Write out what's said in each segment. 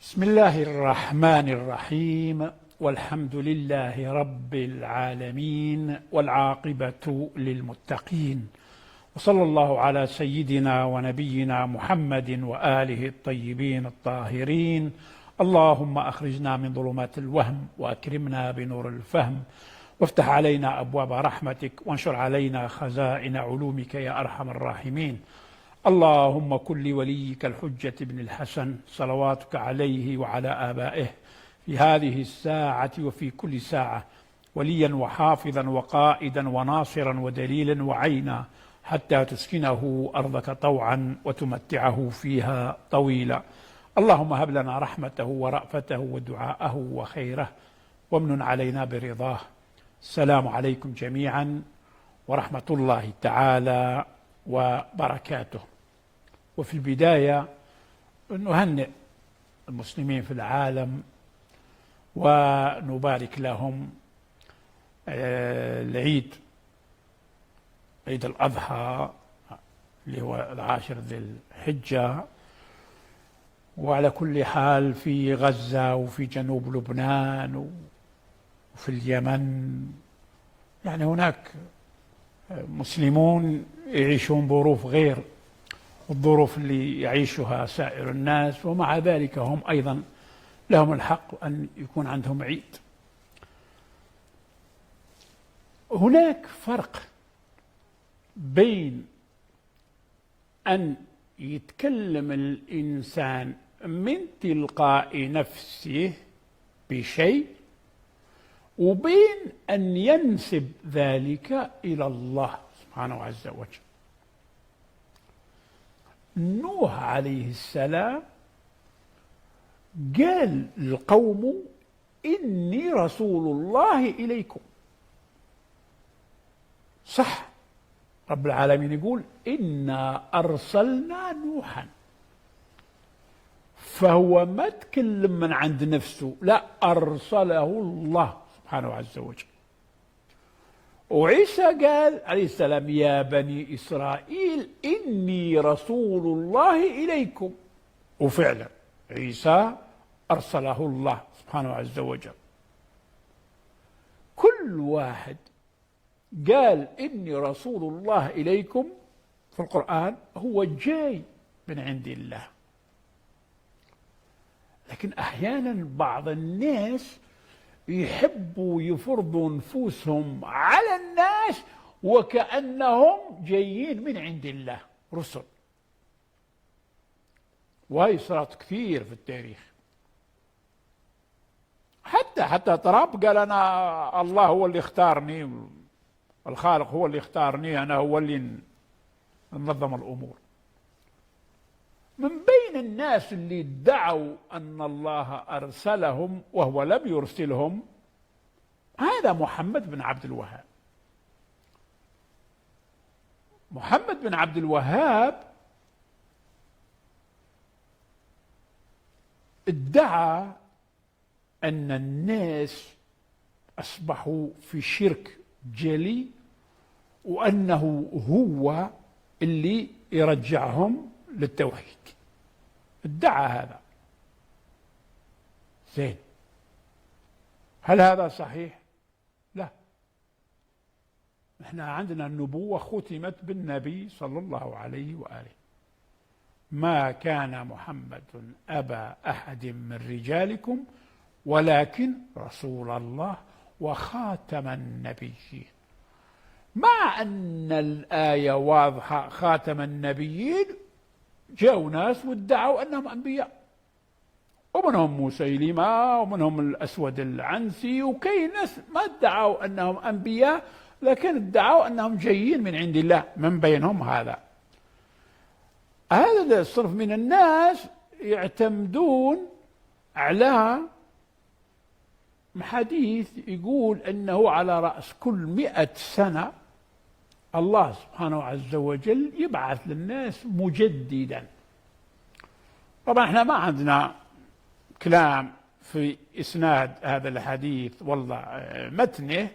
بسم الله الرحمن الرحيم، والحمد لله رب العالمين، والعاقبة للمتقين، وصلى الله على سيدنا ونبينا محمد وآله الطيبين الطاهرين. اللهم أخرجنا من ظلمات الوهم وأكرمنا بنور الفهم، وافتح علينا أبواب رحمتك، وانشر علينا خزائن علومك يا أرحم الراحمين. اللهم كن لوليك الحجة بن الحسن صلواتك عليه وعلى آبائه في هذه الساعة وفي كل ساعة وليا وحافظا وقائدا وناصرا ودليلا وعينا، حتى تسكنه أرضك طوعا وتمتعه فيها طويلا. اللهم هب لنا رحمته ورأفته ودعاءه وخيره، وامنن علينا برضاه. السلام عليكم جميعا ورحمة الله تعالى وبركاته. وفي البداية نهنئ المسلمين في العالم ونبارك لهم العيد، عيد الأضحى اللي هو 10 ذي الحجة. وعلى كل حال في غزة وفي جنوب لبنان وفي اليمن، يعني هناك مسلمون يعيشون ظروف غير الظروف اللي يعيشها سائر الناس، ومع ذلك هم أيضا لهم الحق أن يكون عندهم عيد. هناك فرق بين أن يتكلم الإنسان من تلقاء نفسه بشيء، وبين أن ينسب ذلك إلى الله سبحانه عز وجل. نوح عليه السلام قال القوم إني رسول الله إليكم. صح، رب العالمين يقول إنا أرسلنا نوحا، فهو ما تكلم من عند نفسه، لا، أرسله الله سبحانه عز وجل. وعيسى قال عليه السلام يا بني إسرائيل إني رسول الله إليكم، وفعلا عيسى أرسله الله سبحانه عز وجل. كل واحد قال إني رسول الله إليكم في القرآن هو جاي من عند الله. لكن أحيانا بعض الناس يحبوا يفرضوا نفوسهم على الناس وكأنهم جايين من عند الله رسل، وهي صارت كثير في التاريخ. حتى ترامب قال أنا الله هو اللي اختارني، الخالق هو اللي اختارني، أنا هو اللي ننظم الأمور. من بين الناس اللي ادعوا أن الله أرسلهم وهو لم يرسلهم هذا محمد بن عبد الوهاب. محمد بن عبد الوهاب ادعى أن الناس أصبحوا في شرك جلي، وأنه هو اللي يرجعهم للتوحيد. ادعى هذا. زين، هل هذا صحيح؟ لا. احنا عندنا النبوة ختمت بالنبي صلى الله عليه وآله. ما كان محمد أبا أحد من رجالكم ولكن رسول الله وخاتم النبيين. مع أن الآية واضحة خاتم النبيين، جاءوا ناس وادعوا أنهم أنبياء، ومنهم مسيلمة ومنهم الأسود العنسي، وكي ناس ما ادعوا أنهم أنبياء لكن ادعوا أنهم جايين من عند الله. من بينهم هذا الصنف من الناس يعتمدون على حديث يقول أنه على رأس كل 100 سنة الله سبحانه عز وجل يبعث للناس مجددا. طبعا احنا ما عندنا كلام في إسناد هذا الحديث والله متنه،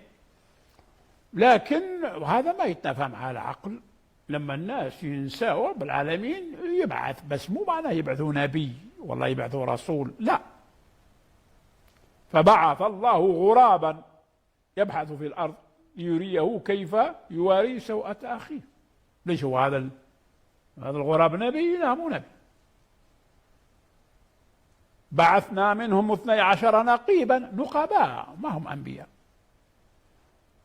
لكن هذا ما يتنافى مع العقل. لما الناس ينسوا رب العالمين يبعث، بس مو معناه يبعثوا نبي والله يبعثوا رسول، لا. فبعث الله غرابا يبحث في الأرض ليريه كيف يواري سوءة أخيه. ليش هو هذا الغراب نبي؟ لا، مو نبي. بعثنا منهم 12 نقيبا نقباء، ما هم أنبياء.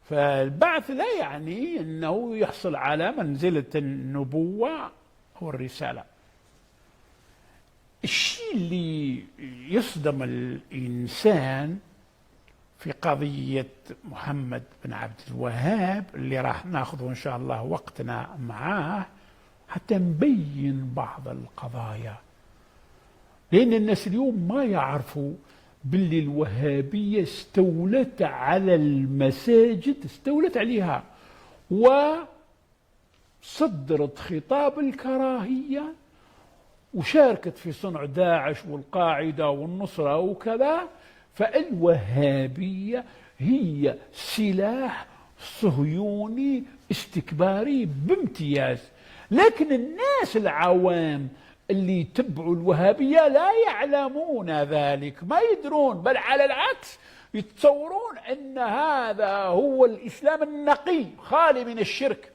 فالبعث لا يعني أنه يحصل على منزلة النبوة أو الرسالة. الشيء اللي يصدم الإنسان في قضية محمد بن عبد الوهاب، اللي راح ناخذه إن شاء الله وقتنا معاه حتى نبين بعض القضايا، لأن الناس اليوم ما يعرفوا باللي الوهابية استولت على المساجد، استولت عليها وصدرت خطاب الكراهية وشاركت في صنع داعش والقاعدة والنصرة وكذا. فالوهابية هي سلاح صهيوني استكباري بامتياز. لكن الناس العوام اللي يتبعوا الوهابية لا يعلمون ذلك، ما يدرون، بل على العكس يتصورون أن هذا هو الإسلام النقي خالي من الشرك،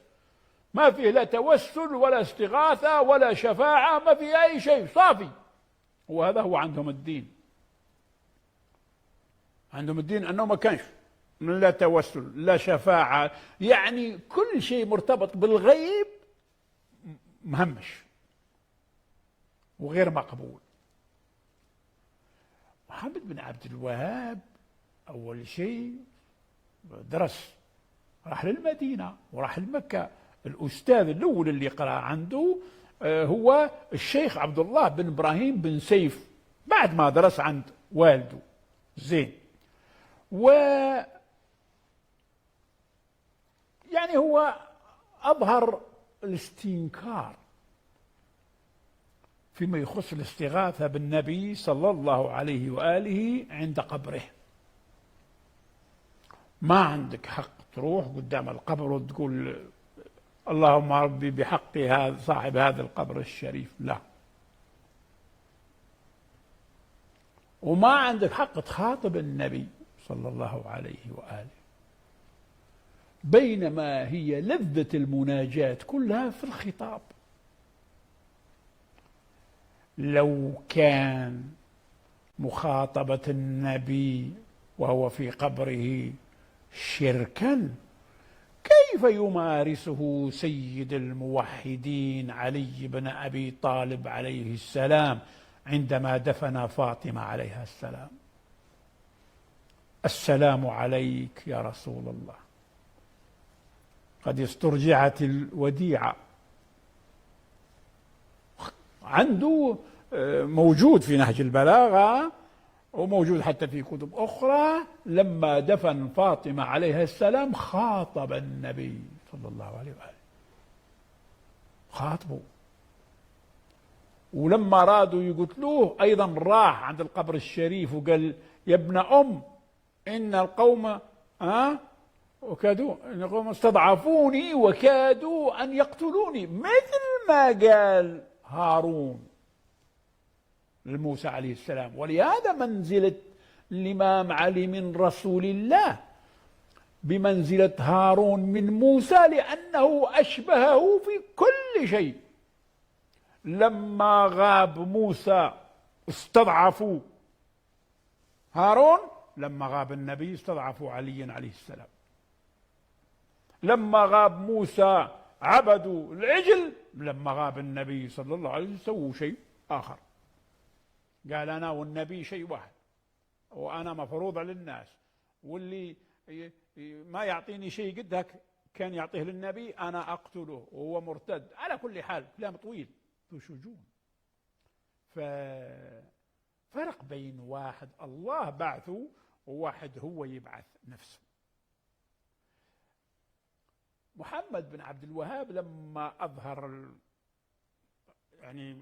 ما فيه لا توسل ولا استغاثة ولا شفاعة، ما فيه أي شيء، صافي. وهذا هو عندهم الدين. عندهم الدين أنه ما كانش لا توسل لا شفاعة، يعني كل شيء مرتبط بالغيب مهمش وغير مقبول. محمد بن عبد الوهاب أول شيء درس، راح للمدينة وراح لمكة. الأستاذ الأول اللي قرأ عنده هو الشيخ عبد الله بن إبراهيم بن سيف، بعد ما درس عند والده زين. يعني هو أظهر الاستنكار فيما يخص الاستغاثة بالنبي صلى الله عليه وآله عند قبره. ما عندك حق تروح قدام القبر وتقول اللهم ربي بحق هذا صاحب هذا القبر الشريف، لا. وما عندك حق تخاطب النبي صلى الله عليه وآله، بينما هي لذة المناجاة كلها في الخطاب. لو كان مخاطبة النبي وهو في قبره شركا، كيف يمارسه سيد الموحدين علي بن أبي طالب عليه السلام عندما دفن فاطمة عليها السلام؟ السلام عليك يا رسول الله، قد استرجعت الوديعة. عنده موجود في نهج البلاغة وموجود حتى في كتب أخرى، لما دفن فاطمة عليها السلام خاطب النبي صلى الله عليه وآله، خاطبه. ولما رادوا يقتلوه أيضا راح عند القبر الشريف وقال يا ابن أم إن القوم وكادوا إن القوم استضعفوني وكادوا أن يقتلوني، مثل ما قال هارون لموسى عليه السلام. ولهذا منزلة الإمام علي من رسول الله بمنزلة هارون من موسى، لأنه أشبهه في كل شيء. لما غاب موسى استضعفوا هارون، لما غاب النبي استضعفوا علي عليه السلام. لما غاب موسى عبدوا العجل، لما غاب النبي صلى الله عليه وسلم سووا شيء آخر، قال أنا والنبي شيء واحد، وأنا مفروض للناس، واللي ما يعطيني شيء قدك كان يعطيه للنبي أنا أقتله وهو مرتد. على كل حال كلام طويل ذو شجون. ففرق بين واحد الله بعثه وواحد هو يبعث نفسه. محمد بن عبد الوهاب لما أظهر، يعني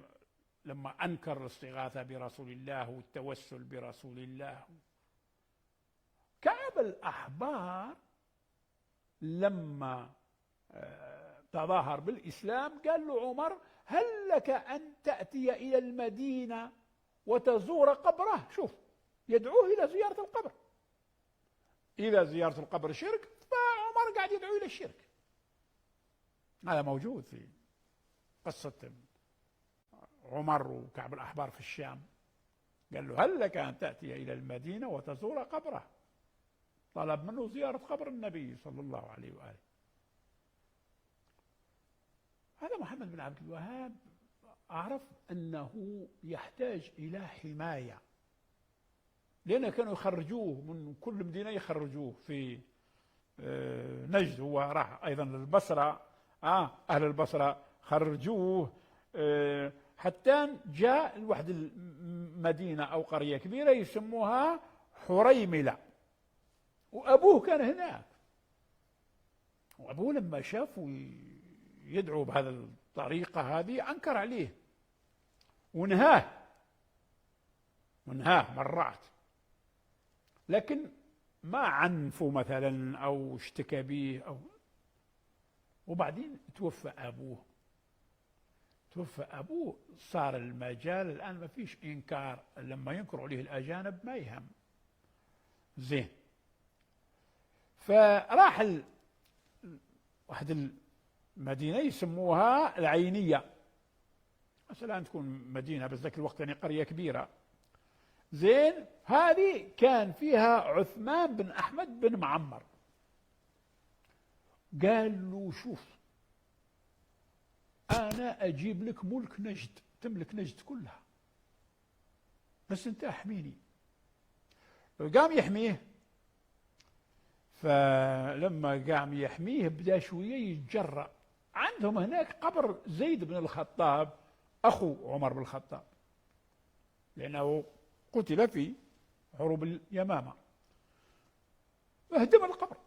لما أنكر الاستغاثة برسول الله والتوسل برسول الله، كعب الأحبار لما تظاهر بالإسلام قال له عمر هل لك أن تأتي إلى المدينة وتزور قبره. شوف، يدعوه إلى زيارة القبر. إذا زيارة القبر شرك، فعمر قاعد يدعو إلى الشرك. هذا موجود في قصة عمر وكعب الأحبار في الشام. قال له: هل لك أن تأتي إلى المدينة وتزور قبره؟ طلب منه زيارة قبر النبي صلى الله عليه وآله. هذا محمد بن عبد الوهاب عرف أنه يحتاج إلى حماية، لأن كانوا يخرجوه من كل مدينة، يخرجوه في نجد. هو راح أيضا للبصرة، أهل البصرة خرجوه، حتى جاء لواحد المدينة أو قرية كبيرة يسموها حريملة، وأبوه كان هناك. وأبوه لما شافه يدعو بهذه الطريقة هذه أنكر عليه ونهاه مرات، لكن ما عنفه مثلا أو اشتكى به وبعدين توفى أبوه. صار المجال الآن ما فيش إنكار، لما ينكروا عليه الأجانب ما يهم. زين، فراح واحد المدينة يسموها العينية، مثلا تكون مدينة بس ذاك الوقت يعني قرية كبيرة. زين، هذه كان فيها عثمان بن أحمد بن معمر. قال له: شوف، أنا أجيب لك ملك نجد، تملك نجد كلها، بس أنت أحميني. قام يحميه. فلما قام يحميه بدأ شوية يتجرأ. عندهم هناك قبر زيد بن الخطاب أخو عمر بن الخطاب، لأنه قتل في حروب اليمامة. فهدم القبر.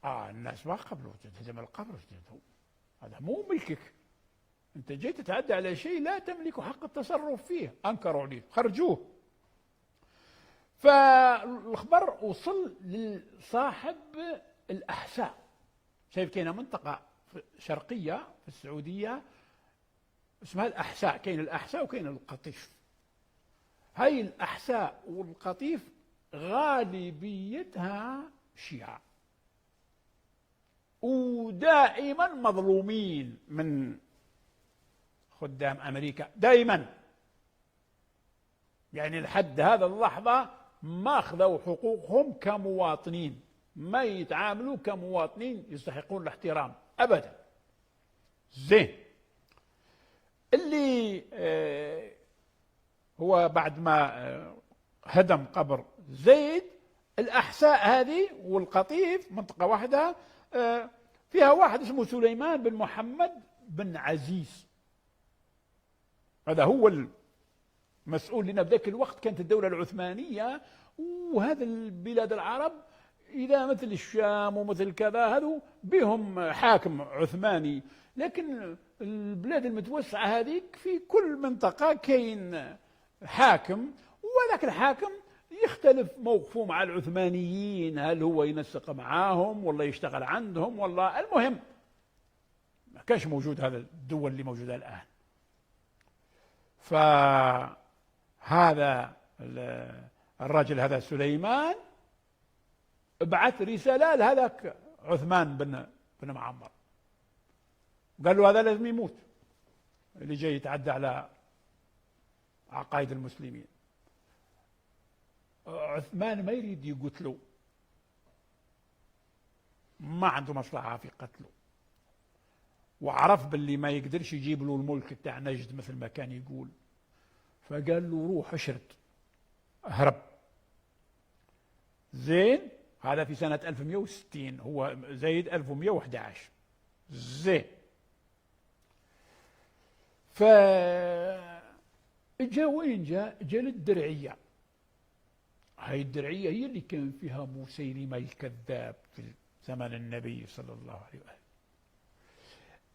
الناس ما قبلوا تهدم القبر، هذا مو ملكك، أنت جيت تتعدى على شيء لا تملك حق التصرف فيه. أنكروا عليه، خرجوه. فالخبر وصل لصاحب الأحساء. شايف كاينة منطقة شرقية في السعودية اسمها الأحساء، كاين الأحساء وكاين القطيف. هاي الأحساء والقطيف غالبيتها شيعة، ودائما مظلومين من خدام أمريكا، دائما، يعني لحد هذا اللحظة ما أخذوا حقوقهم كمواطنين، ما يتعاملوا كمواطنين يستحقون الاحترام أبدا. زين، اللي هو بعد ما هدم قبر زيد، الأحساء هذه والقطيف منطقة واحدة، فيها واحد اسمه سليمان بن محمد بن عزيز. هذا هو المسؤول، لنا بذاك الوقت كانت الدولة العثمانية، وهذا البلاد العرب إذا مثل الشام ومثل كذا هذو بهم حاكم عثماني، لكن البلاد المتوسعة هذيك في كل منطقة كاين حاكم، وذاك الحاكم يختلف موقفه مع العثمانيين، هل هو ينسق معاهم ولا يشتغل عندهم ولا، المهم ما كانش موجود هذا الدول اللي موجودة الآن. فهذا الرجل هذا سليمان بعث رسالة لهذاك عثمان بن معمر، قال له: هذا لازم يموت، اللي جاي يتعدى على عقائد المسلمين. عثمان ما يريد يقتله، ما عنده مصلحة في قتله، وعرف باللي ما يقدرش يجيب له الملك بتاع نجد مثل ما كان يقول، فقال له: روح اشرد، اهرب. زين، هذا في سنة 1160، هو زيد 1111. زين، جا وين جا للدرعية. هاي الدرعية هي اللي كان فيها مسيلمة الكذاب في زمن النبي صلى الله عليه وآله.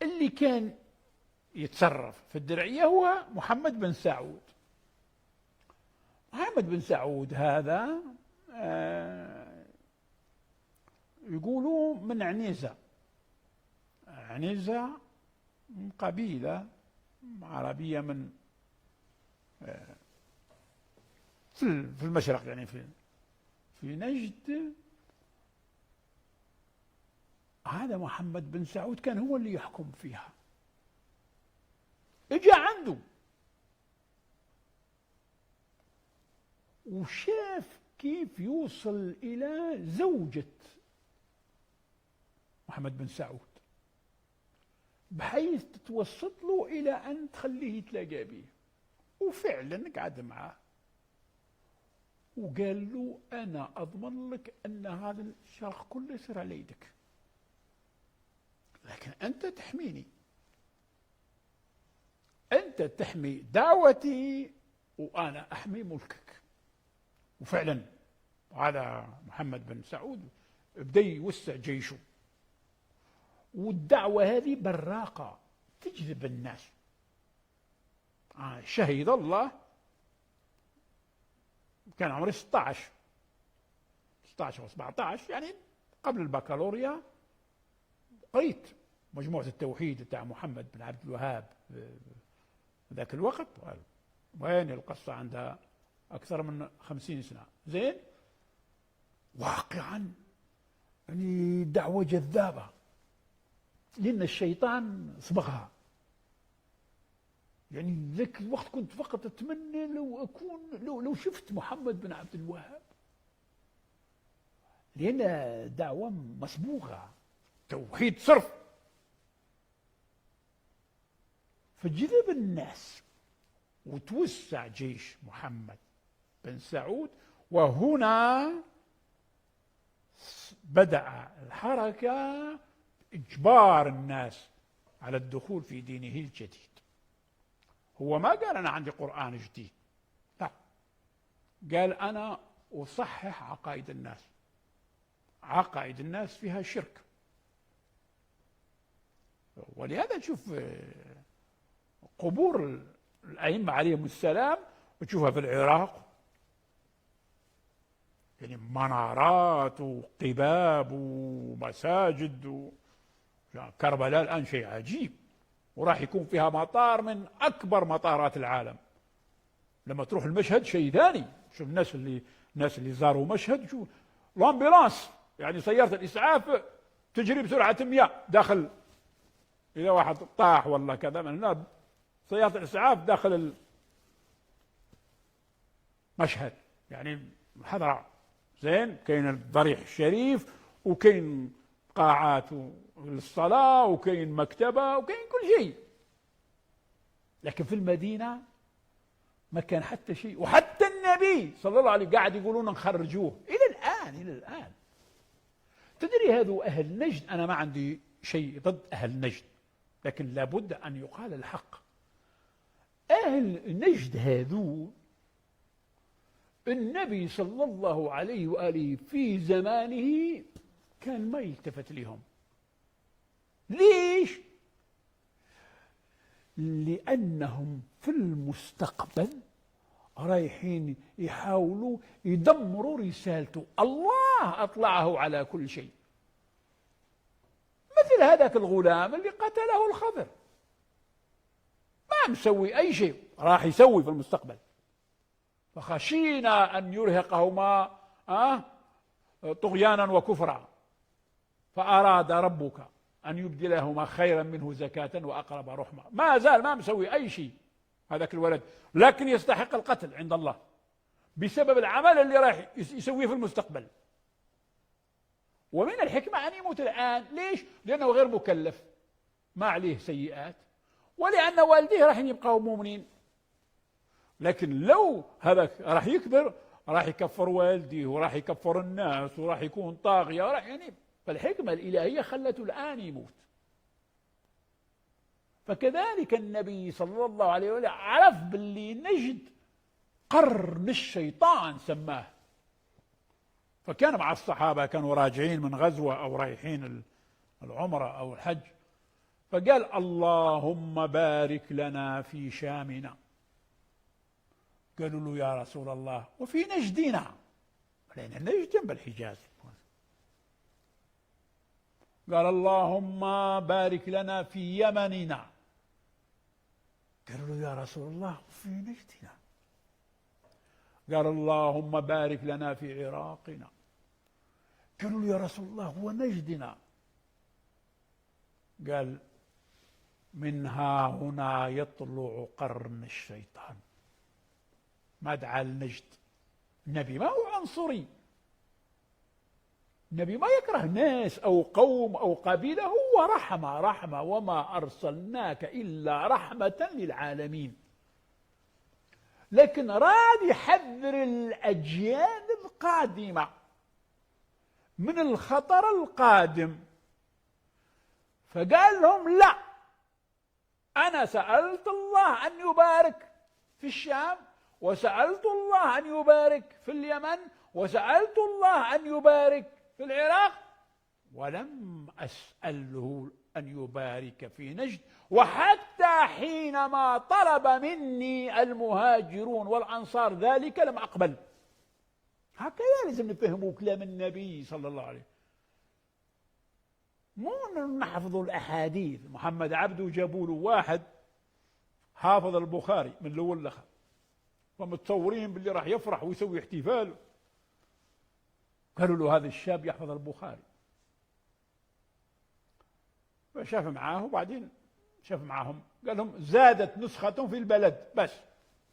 اللي كان يتصرف في الدرعية هو محمد بن سعود. محمد بن سعود هذا يقولوا من عنيزة. عنيزة قبيلة عربية من في المشرق، يعني في نجد. هذا محمد بن سعود كان هو اللي يحكم فيها. اجى عنده وشاف كيف يوصل إلى زوجة محمد بن سعود، بحيث تتوسط له إلى أن تخليه يتلاقى به. وفعلا قعد معه وقال له: أنا أضمن لك أن هذا الشرق كله يصير على يدك، لكن أنت تحميني، أنت تحمي دعوتي وأنا أحمي ملكك. وفعلا هذا محمد بن سعود بدأ يوسع جيشه، والدعوة هذه براقة تجذب الناس. شهد الله، كان عمري 16 أو 17، يعني قبل البكالوريا. قريت مجموعة التوحيد بتاع محمد بن عبد الوهاب ذاك الوقت، وين القصة عندها أكثر من 50 سنة. زين، واقعا يعني دعوة جذابة، لأن الشيطان صبغها. يعني ذاك الوقت كنت فقط أتمنى لو أكون لو شفت محمد بن عبد الوهاب، لأن دعوة مصبوغة، توحيد صرف. فجذب الناس وتوسع جيش محمد بن سعود. وهنا بدأ الحركة إجبار الناس على الدخول في دينه الجديد. هو ما قال أنا عندي قرآن جديد، لا، قال أنا أصحح عقائد الناس. عقائد الناس فيها شرك، ولهذا تشوف قبور الأئمة عليهم السلام وتشوفها في العراق، يعني منارات وقباب ومساجد كربلاء الآن شيء عجيب، وراح يكون فيها مطار من أكبر مطارات العالم. لما تروح المشهد شيء ثاني. شوف الناس اللي زاروا مشهد، شوف الأمبولانس، يعني سيارة الإسعاف تجري بسرعة 100 داخل، إذا واحد طاح ولا كذا من هنا، سيارة الإسعاف داخل المشهد، يعني حضرة. زين، كاين الضريح الشريف، وكاين قاعات للصلاة، وكاين مكتبة، وكاين كل شيء. لكن في المدينة ما كان حتى شيء. وحتى النبي صلى الله عليه قاعد يقولون نخرجوه إلى الآن. تدري هذو أهل نجد، أنا ما عندي شيء ضد أهل نجد، لكن لابد أن يقال الحق. أهل نجد هذو النبي صلى الله عليه وآله في زمانه كان ما يلتفت لهم. ليش؟ لأنهم في المستقبل رايحين يحاولوا يدمروا رسالته. الله أطلعه على كل شيء، مثل هذاك الغلام اللي قتله الخضر، ما مسوي أي شيء، راح يسوي في المستقبل. فخشينا أن يرهقهما طغيانا وكفرا، فأراد ربك أن يبدلهما خيرا منه زكاة وأقرب رحمة. ما زال ما مسوي أي شيء هذاك الولد، لكن يستحق القتل عند الله بسبب العمل اللي راح يسويه في المستقبل. ومن الحكمة أن يموت الآن. ليش؟ لأنه غير مكلف، ما عليه سيئات، ولأن والديه راح يبقوا مؤمنين. لكن لو هذا راح يكبر، راح يكفر والديه، وراح يكفر الناس، وراح يكون طاغية، وراح يعني. فالحكمة الإلهية خلته الآن يموت. فكذلك النبي صلى الله عليه وسلم عرف باللي نجد قرن الشيطان سماه. فكان مع الصحابة، كانوا راجعين من غزوة أو رايحين العمرة أو الحج، فقال: اللهم بارك لنا في شامنا. قالوا له: يا رسول الله وفي نجدنا، لأن نجد جنب الحجاز. قال: اللهم بارك لنا في يمننا. قالوا له: يا رسول الله وفي نجدنا. قال اللهم بارك لنا في عراقنا. قالوا له يا رسول الله هو نجدنا. قال من ها هنا يطلع قرن الشيطان. ما دعا لنجد. النبي ما هو عنصري، النبي ما يكره ناس أو قوم أو قبيلة، هو رحمة وما أرسلناك إلا رحمة للعالمين. لكن راد يحذر الأجيال القادمة من الخطر القادم، فقال لهم لا، أنا سألت الله أن يبارك في الشام، وسألت الله أن يبارك في اليمن، وسألت الله أن يبارك في العراق، ولم أسأله أن يبارك في نجد. وحتى حينما طلب مني المهاجرون والأنصار ذلك لم أقبل. هكذا لازم نفهموا كلام النبي صلى الله عليه وسلم، مو نحفظوا الأحاديث. محمد عبده جابوا له واحد حافظ البخاري من الأول لآخر، ومتصورين باللي راح يفرح ويسوي احتفال. قالوا له هذا الشاب يحفظ البخاري، فشاف معاه، وبعدين شاف معاهم قال لهم زادت نسخة في البلد بس،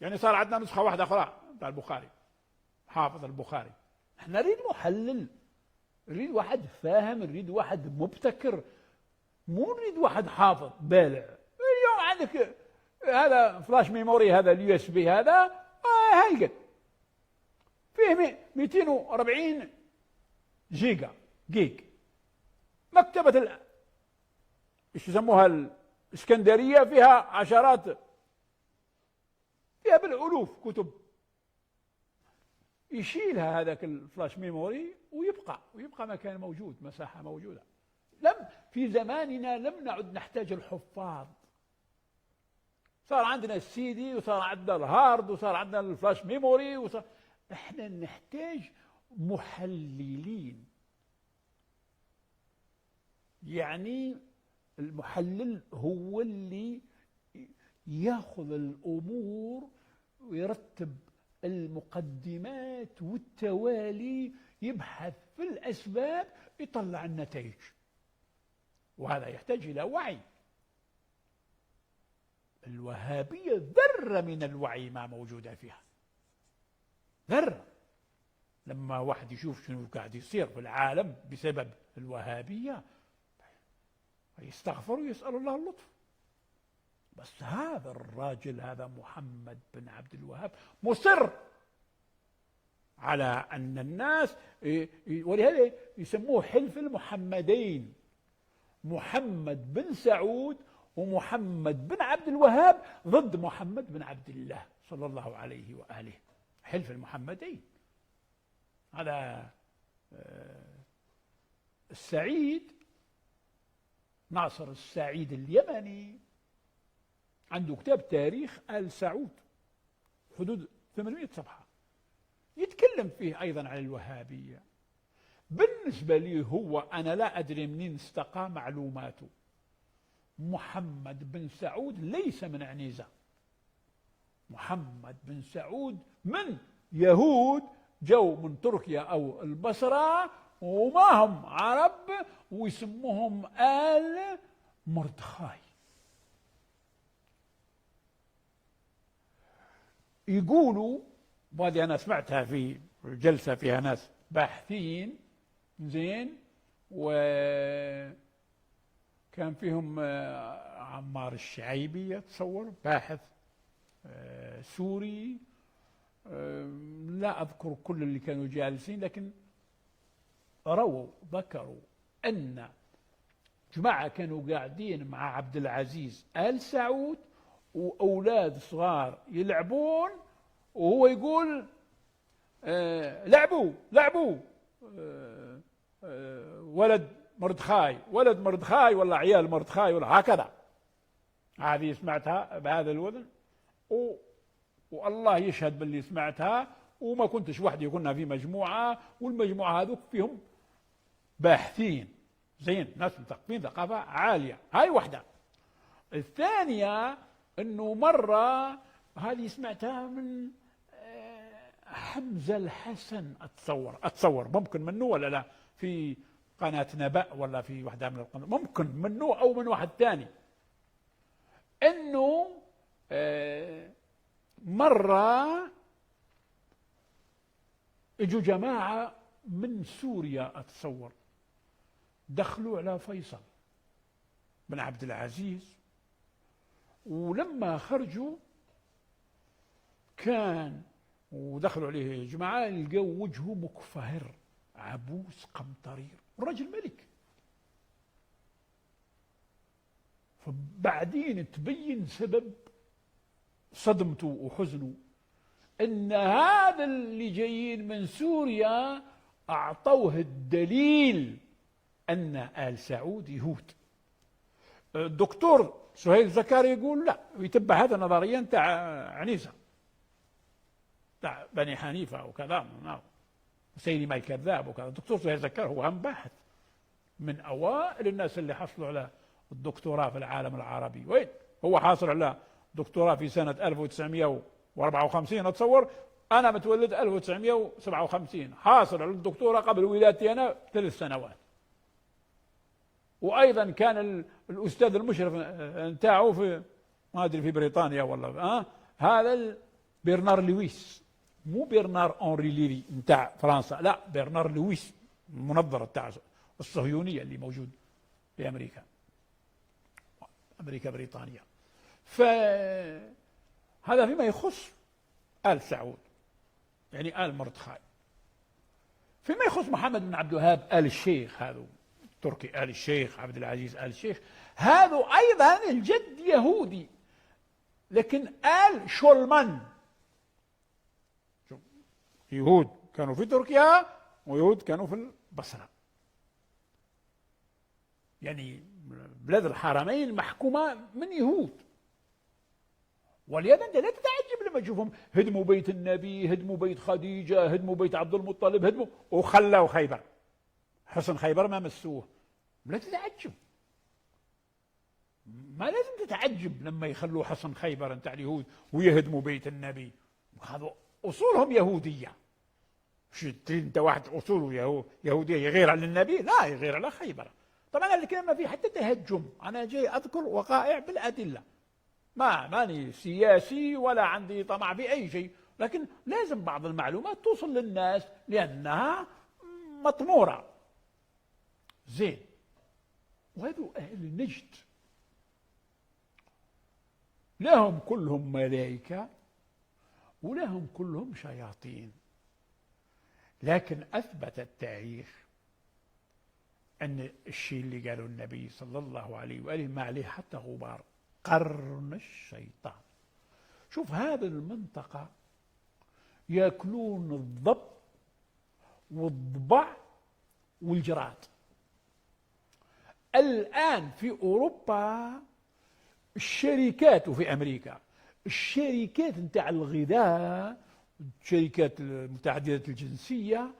يعني صار عندنا نسخة واحدة أخرى بتاع البخاري، حافظ البخاري. احنا نريد محلل، نريد واحد فاهم، نريد واحد مبتكر، مو نريد واحد حافظ بالع. اليوم عندك هذا فلاش ميموري، هذا اليو اس بي، هذا هاي قد فيه 240 جيج. مكتبة ايش يسموها الاسكندرية فيها عشرات، فيها بالألوف كتب. يشيلها هذاك الفلاش ميموري ويبقى مكان موجود، مساحة موجودة. في زماننا لم نعد نحتاج الحفاظ، صار عندنا السيدي، وصار عندنا الهارد، وصار عندنا الفلاش ميموري، احنا نحتاج محللين. يعني المحلل هو اللي ياخذ الأمور ويرتب المقدمات والتوالي، يبحث في الأسباب، يطلع النتائج. وهذا يحتاج إلى وعي. الوهابية ذرة من الوعي ما موجودة فيها، ذرة. لما واحد يشوف شنو قاعد يصير في العالم بسبب الوهابية يستغفر ويسأل الله اللطف. بس هذا الراجل، هذا محمد بن عبد الوهاب، مصر على أن الناس، ولهذا يسموه حلف المحمدين، محمد بن سعود ومحمد بن عبد الوهاب ضد محمد بن عبد الله صلى الله عليه وآله، حلف المحمدين. هذا السعيد، ناصر السعيد اليمني، عنده كتاب تاريخ آل سعود حدود 800 صفحة، يتكلم فيه أيضا عن الوهابية. بالنسبة لي هو، أنا لا أدري منين استقى معلوماته. محمد بن سعود ليس من عنيزة، محمد بن سعود من يهود جو من تركيا أو البصرة، وما هم عرب، ويسموهم آل مردخاي. يقولوا، وهذه أنا سمعتها في جلسة فيها ناس باحثين زين، وكان فيهم عمار الشعيبي يتصور، باحث سوري، لا أذكر كل اللي كانوا جالسين، لكن ذكروا أن جماعة كانوا قاعدين مع عبد العزيز آل سعود، وأولاد صغار يلعبون، وهو يقول لعبوا ولد مردخاي ولا عيال مردخاي ولا هكذا. هذه سمعتها بهذا الوزن، والله يشهد باللي سمعتها، وما كنتش وحدي، كنا في مجموعة، والمجموعة هذوك فيهم باحثين زين، ناس مثقفين ثقافة عالية. هاي واحدة. الثانية انه مرة، هذه سمعتها من حمزة الحسن أتصور ممكن منه ولا لا، في قناة نبأ ولا في واحدة من القنوات، ممكن منه أو من واحد ثاني، إنه مرة اجوا جماعة من سوريا أتصور، دخلوا على فيصل بن عبد العزيز، ولما خرجوا كان ودخلوا عليه جماعة لقوا وجهه مكفهر عبوس قمطرير، الرجل ملك. فبعدين تبين سبب صدمته وحزنه، ان هذا اللي جايين من سوريا اعطوه الدليل ان آل سعود يهود. الدكتور سهيل زكاري يقول لا، ويتبع هذا نظريا تاع عنيزة تاع بني حنيفة وكذا، سيلمة الكذاب وكذا. الدكتور سهيل زكاري هو هم باحث من أوائل الناس اللي حصلوا على الدكتوراه في العالم العربي. وين هو حاصل على دكتوراه في سنة 1954 أتصور، أنا متولد 1957، حاصل على الدكتوراه قبل ولادتي أنا 3 سنوات. وأيضا كان الأستاذ المشرف نتاعه في ما أدري في بريطانيا ولا هذا برنار لويس، مو برنار أنري ليري نتاع فرنسا، لا برنار لويس المنظر بتاع الصهيونية اللي موجود في أمريكا بريطانيا. فهذا فيما يخص آل سعود، يعني آل مردخاي. فيما يخص محمد بن عبد الوهاب آل الشيخ، هذا تركي آل الشيخ، عبد العزيز آل الشيخ، هذا أيضا الجد يهودي، لكن آل شولمان، يهود كانوا في تركيا ويهود كانوا في البصرة، يعني بلاد الحرمين محكومة من يهود. ولهذا أنت لا تتعجب لما تشوفهم هدموا بيت النبي، هدموا بيت خديجة، هدموا بيت عبد المطلب، هدموا وخلوا خيبر، حصن خيبر ما مسوه. لا تتعجب، ما لازم تتعجب لما يخلوا حصن خيبر نتاع اليهود ويهدموا بيت النبي، هذا أصولهم يهودية. شو انت واحد أصوله يهودية يغير على النبي؟ لا، يغير على خيبر. طبعا الكلام ما في حتى تهجم، أنا جاي أذكر وقائع بالأدلة، ماني سياسي ولا عندي طمع في أي شيء، لكن لازم بعض المعلومات توصل للناس لأنها مطمورة. زين، وهذو أهل نجد لهم كلهم ملائكة ولهم كلهم شياطين، لكن أثبت التاريخ أن الشيء اللي قاله النبي صلى الله عليه وآله ما عليه حتى غبار، قرن الشيطان. شوف هذه المنطقة يأكلون الضب والضبع والجراد. الآن في أوروبا الشركات، وفي أمريكا الشركات نتاع الغذاء، الشركات المتعددة الجنسية،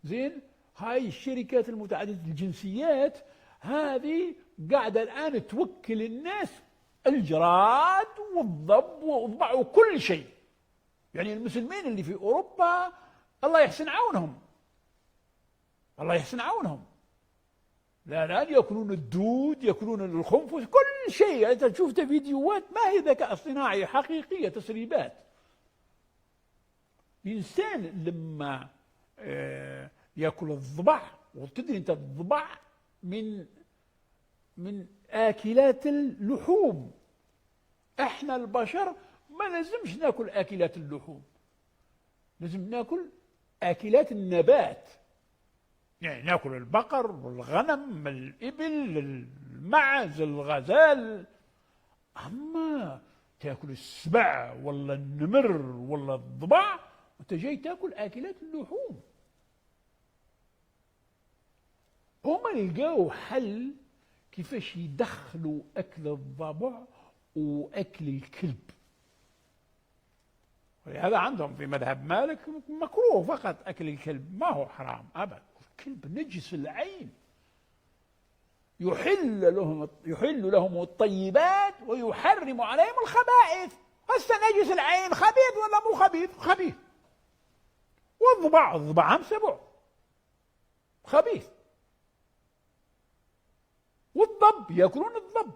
زين، هاي الشركات المتعددة الجنسيات هذه قاعدة الآن توكل الناس الجراد والضب والضبع وكل شيء. يعني المسلمين اللي في أوروبا الله يحسن عونهم، الله يحسن عونهم، لا يأكلون الدود، يأكلون الخنفس، كل شيء. أنت شفت فيديوهات ما هي ذكاء اصطناعي، حقيقية، تسريبات. الإنسان لما يأكل الضبع، وتدري أنت الضبع من آكلات اللحوم، احنا البشر ما لازمش ناكل آكلات اللحوم، لازم ناكل آكلات النبات، يعني ناكل البقر والغنم، الإبل، المعز، الغزال. أما تاكل السبع ولا النمر ولا الضبع وانت جاي تاكل آكلات اللحوم. هما لقاوا حل كيفاش يدخلوا أكل الضبع وأكل الكلب. ولهذا عندهم في مذهب مالك مكروه فقط أكل الكلب، ما هو حرام أبدا. الكلب نجس العين، يحل لهم الطيبات ويحرم عليهم الخبائث. هسه نجس العين خبيث ولا مو خبيث؟ خبيث. الضباع، الضباع سبع خبيث. والضب ياكلون الضب.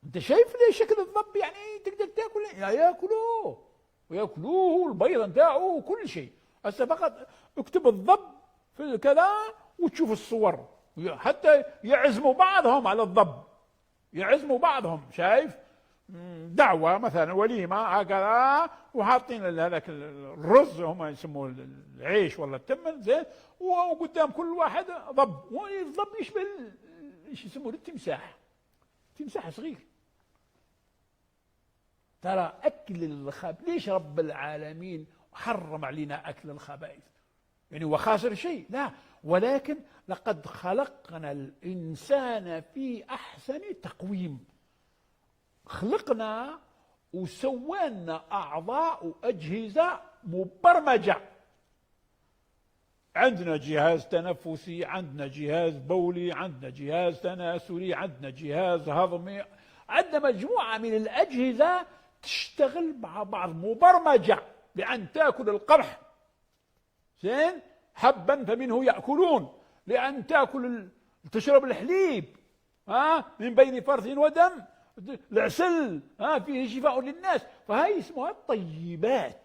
انت شايف ليش شكل الضب؟ يعني تقدر تاكل، ياكلوه وياكلوه البيض نتاعه وكل شيء. هسه فقط اكتب الضب في كذا وتشوف الصور، حتى يعزموا بعضهم على الضب، يعزموا بعضهم. شايف دعوة مثلا وليمة هكذا، وحاطين هذاك الرز هم يسموه العيش ولا التمن زين، وقدام كل واحد ضب، والضب يشبه ايش يسموه التمساح، تمساح صغير. ترى أكل الخبائث، ليش رب العالمين حرم علينا أكل الخبائث؟ يعني هو خاسر شيء؟ لا، ولكن لقد خلقنا الإنسان في أحسن تقويم. خلقنا وسوينا أعضاء وأجهزة مبرمجة. عندنا جهاز تنفسي، عندنا جهاز بولي، عندنا جهاز تناسلي، عندنا جهاز هضمي، عندنا مجموعة من الأجهزة تشتغل مع بعض مبرمجة، لأن تأكل القمح زين حبا فمنه يأكلون، لأن تشرب الحليب من بين فرث ودم، العسل فيه شفاء للناس. فهي اسمها الطيبات،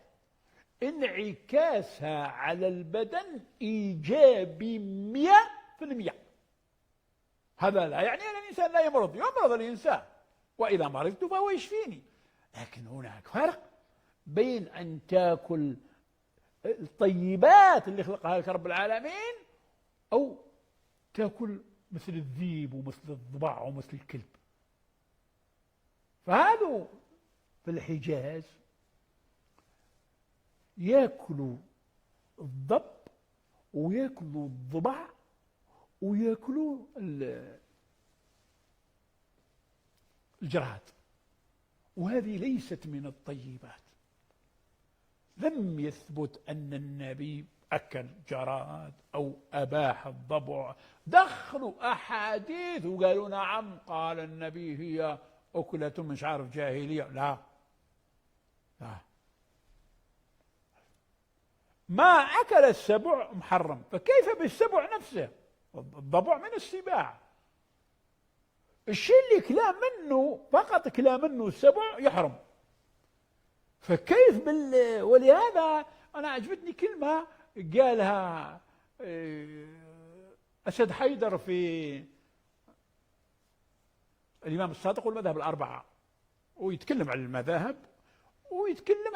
انعكاسها على البدن إيجابي 100%. هذا لا يعني أن الإنسان لا يمرض، يمرض الإنسان، وإذا مرضت فهو يشفيني. لكن هناك فرق بين أن تأكل الطيبات اللي خلقها لك رب العالمين، أو تأكل مثل الذيب ومثل الضباع ومثل الكلب. فهذا في الحجاز يأكلوا الضب ويأكلوا الضبع ويأكلوا الجراد، وهذه ليست من الطيبات. لم يثبت أن النبي أكل جراد أو أباح الضبع. دخلوا أحاديث وقالوا نعم قال النبي هي أكلة مش عارف جاهلية. لا لا، ما أكل السبع محرم، فكيف بالسبع نفسه؟ الضبع من السباع، الشيء اللي كلا منه فقط كلا منه السبع يحرم، فكيف ولهذا أنا عجبتني كلمة قالها أسد حيدر في الإمام الصادق والمذاهب الأربعة، ويتكلم عن المذاهب ويتكلم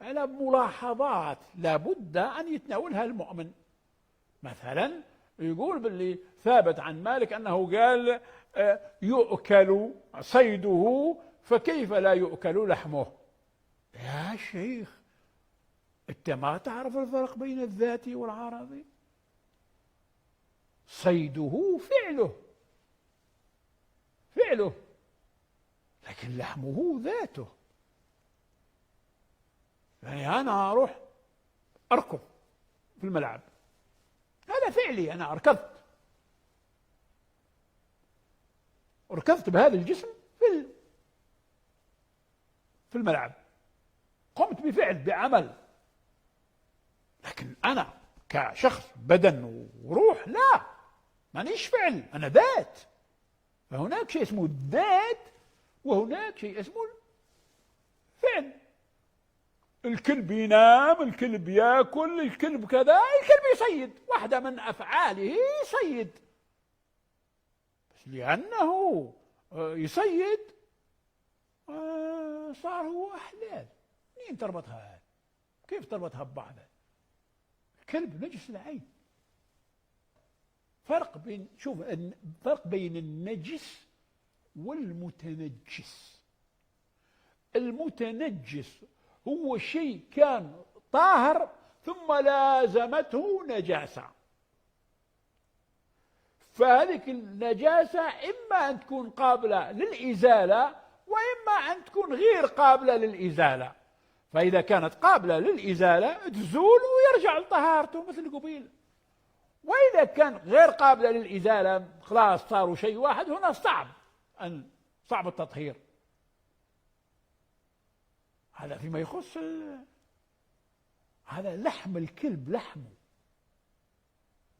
على ملاحظات لابد أن يتناولها المؤمن. مثلا يقول باللي ثابت عن مالك أنه قال يؤكل صيده فكيف لا يؤكل لحمه؟ يا شيخ أنت ما تعرف الفرق بين الذاتي والعارضي؟ صيده فعله، لكن لحمه ذاته. يعني أنا أروح أركض في الملعب، هذا فعلي، أنا ركضت بهذا الجسم في الملعب، قمت بفعل بعمل. لكن أنا كشخص بدن وروح لا، مانيش فعل، أنا ذات. فهناك شيء اسمه الذات وهناك شيء اسمه الفعل. الكلب ينام، الكلب ياكل، الكلب كذا، الكلب يصيد، واحدة من أفعاله يصيد، بس لأنه يصيد صار هو حلال. منين تربطها؟ كيف تربطها ببعضها؟ الكلب نجس العين. فرق بين النجس والمتنجس. المتنجس هو شيء كان طاهر ثم لازمته نجاسة، فهذه النجاسة إما أن تكون قابلة للإزالة وإما أن تكون غير قابلة للإزالة. فإذا كانت قابلة للإزالة تزول ويرجع لطهارته مثل قبيل، وإذا كان غير قابلة للإزالة خلاص صاروا شيء واحد، هنا صعب التطهير. هذا فيما يخص هذا لحم الكلب،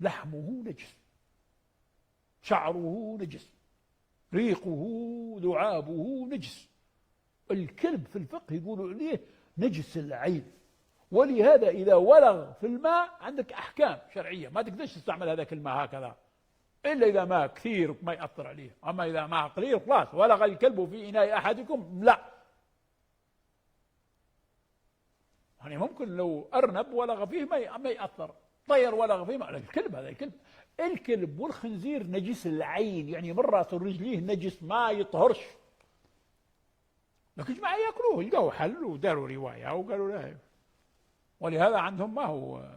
لحمه نجس، شعره نجس، ريقه لعابه نجس. الكلب في الفقه يقولوا عليه نجس العين، ولهذا إذا ولغ في الماء عندك أحكام شرعية، ما تقدرش تستعمل هذاك الماء هكذا إلا إذا ماء كثير ما يأثر عليه. أما إذا ماء قليل خلاص، ولغ الكلب في إناء أحدكم لا. يعني ممكن لو أرنب ولغ فيه ما يأثر، طير ولغ فيه ما. الكلب هذا الكلب والخنزير نجس العين، يعني من راسه ورجليه نجس ما يطهرش. لكن جماعة يأكلوه، يلقوا حل وداروا رواية وقالوا لا، ولهذا عندهم ما هو.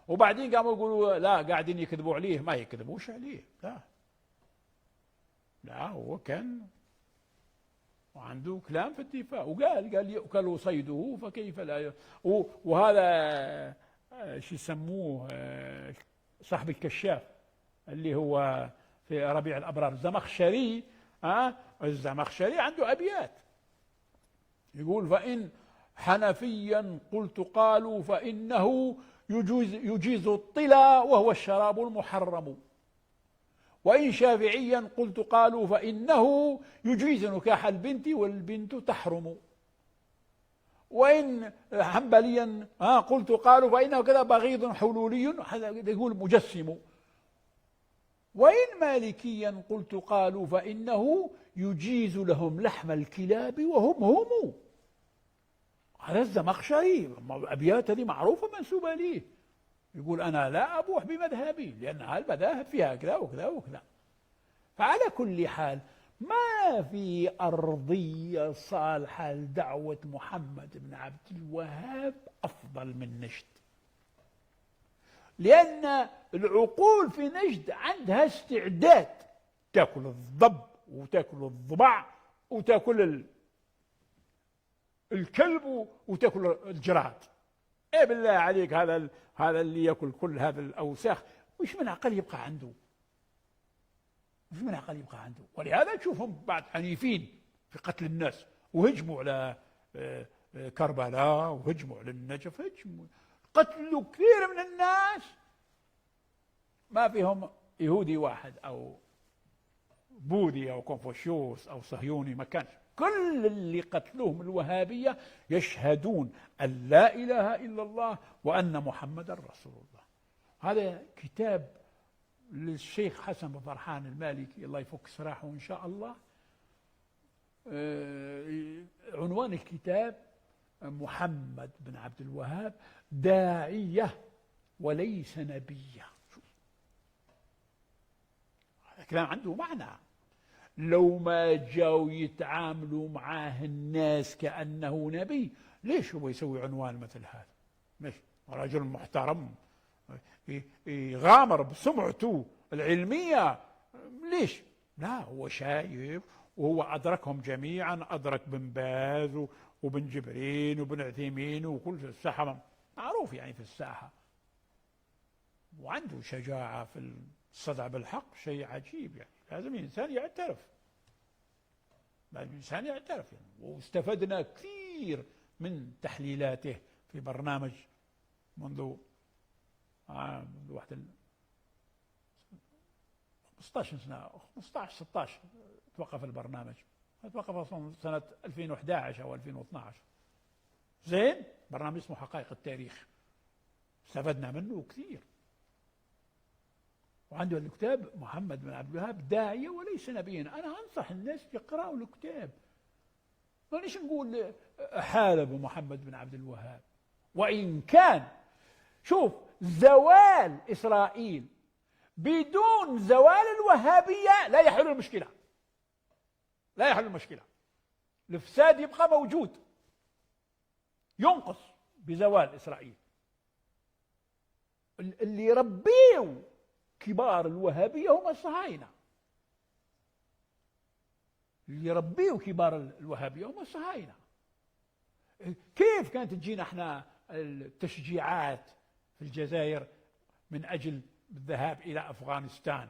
وبعدين قاموا يقولوا لا قاعدين يكذبوا عليه، ما يكذبوش عليه، لا هو كان وعنده كلام في الدفاع، وقال يؤكل صيده فكيف لا وهذا شو يسموه صاحب الكشاف اللي هو في ربيع الأبرار الزمخشري. الزمخشري عنده أبيات يقول: فإن حنفيا قلت قالوا فإنه يجيز الطلا وهو الشراب المحرم، وإن شافعيا قلت قالوا فإنه يجيز نكاح البنت والبنت تحرم، وإن حنبليا قلت قالوا فإنه كذا بغيض حلولي، هذا يقول مجسم، وإن مالكيا قلت قالوا فإنه يجيز لهم لحم الكلاب وهم. هذا الزمخشري، أبيات هذه معروفة منسوبة ليه، يقول أنا لا أبوح بمذهبي لأن المذاهب فيها كذا وكذا وكذا. فعلى كل حال ما في أرضية صالحة لدعوة محمد بن عبد الوهاب أفضل من نجد، لأن العقول في نجد عندها استعداد تأكل الضب وتأكل الضبع وتأكل الكلب وتأكل الجراد. إيه بالله عليك، هذا اللي يأكل كل هذا الأوساخ وش من عقل يبقى عنده؟ ولهذا تشوفهم بعد عنيفين في قتل الناس، وهجموا على كربلاء وهجموا على النجف، قتلوا كثير من الناس ما فيهم يهودي واحد أو بوذي أو كونفوشيوس أو صهيوني، ما كانش. كل اللي قتلوهم الوهابية يشهدون أن لا إله إلا الله وأن محمد رسول الله. هذا كتاب للشيخ حسن بن فرحان المالكي الله يفك سراحه إن شاء الله. عنوان الكتاب: محمد بن عبد الوهاب داعية وليس نبيا. هذا كلام عنده معنى. لو ما جاوا يتعاملوا معاه الناس كأنه نبي، ليش هو يسوي عنوان مثل هذا؟ مش رجل محترم يغامر بسمعته العلمية، ليش؟ لا، هو شايف وهو أدركهم جميعا، أدرك بن باز وبن جبرين وبن عثيمين وكل الساحة معروف يعني في الساحة، وعنده شجاعة في الصدع بالحق، شيء عجيب يعني. لازم الإنسان يعترف، يعني. واستفدنا كثير من تحليلاته في برنامج منذ 15 سنة 16 توقف البرنامج، توقف أصلا سنة 2011 أو 2012. زين، برنامج اسمه حقائق التاريخ، استفدنا منه كثير. وعنده الكتاب محمد بن عبد الوهاب داعية وليس نبيا. أنا أنصح الناس يقرأوا الكتاب، مانيش نقول حالب محمد بن عبد الوهاب. وإن كان شوف، زوال إسرائيل بدون زوال الوهابية لا يحل المشكلة. الفساد يبقى موجود، ينقص بزوال إسرائيل. اللي يربيوا كبار الوهابية هم الصهاينة، كيف كانت تجينا احنا التشجيعات في الجزائر من أجل الذهاب إلى أفغانستان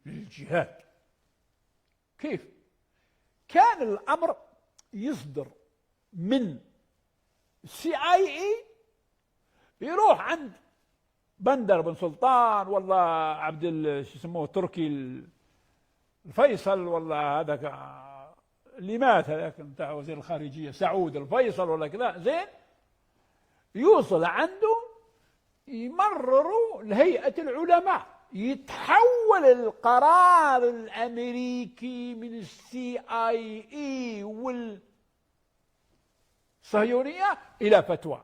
للجهاد؟ كيف كان الأمر يصدر من CIA يروح عند بندر بن سلطان والله عبد شو يسموه تركي الفيصل، والله هذاك اللي مات هذاك بتاع وزير الخارجيه سعود الفيصل ولا كذا، زين يوصل عنده يمرروا لهيئه العلماء، يتحول القرار الامريكي من السي اي اي والصهيونيه الى فتوى،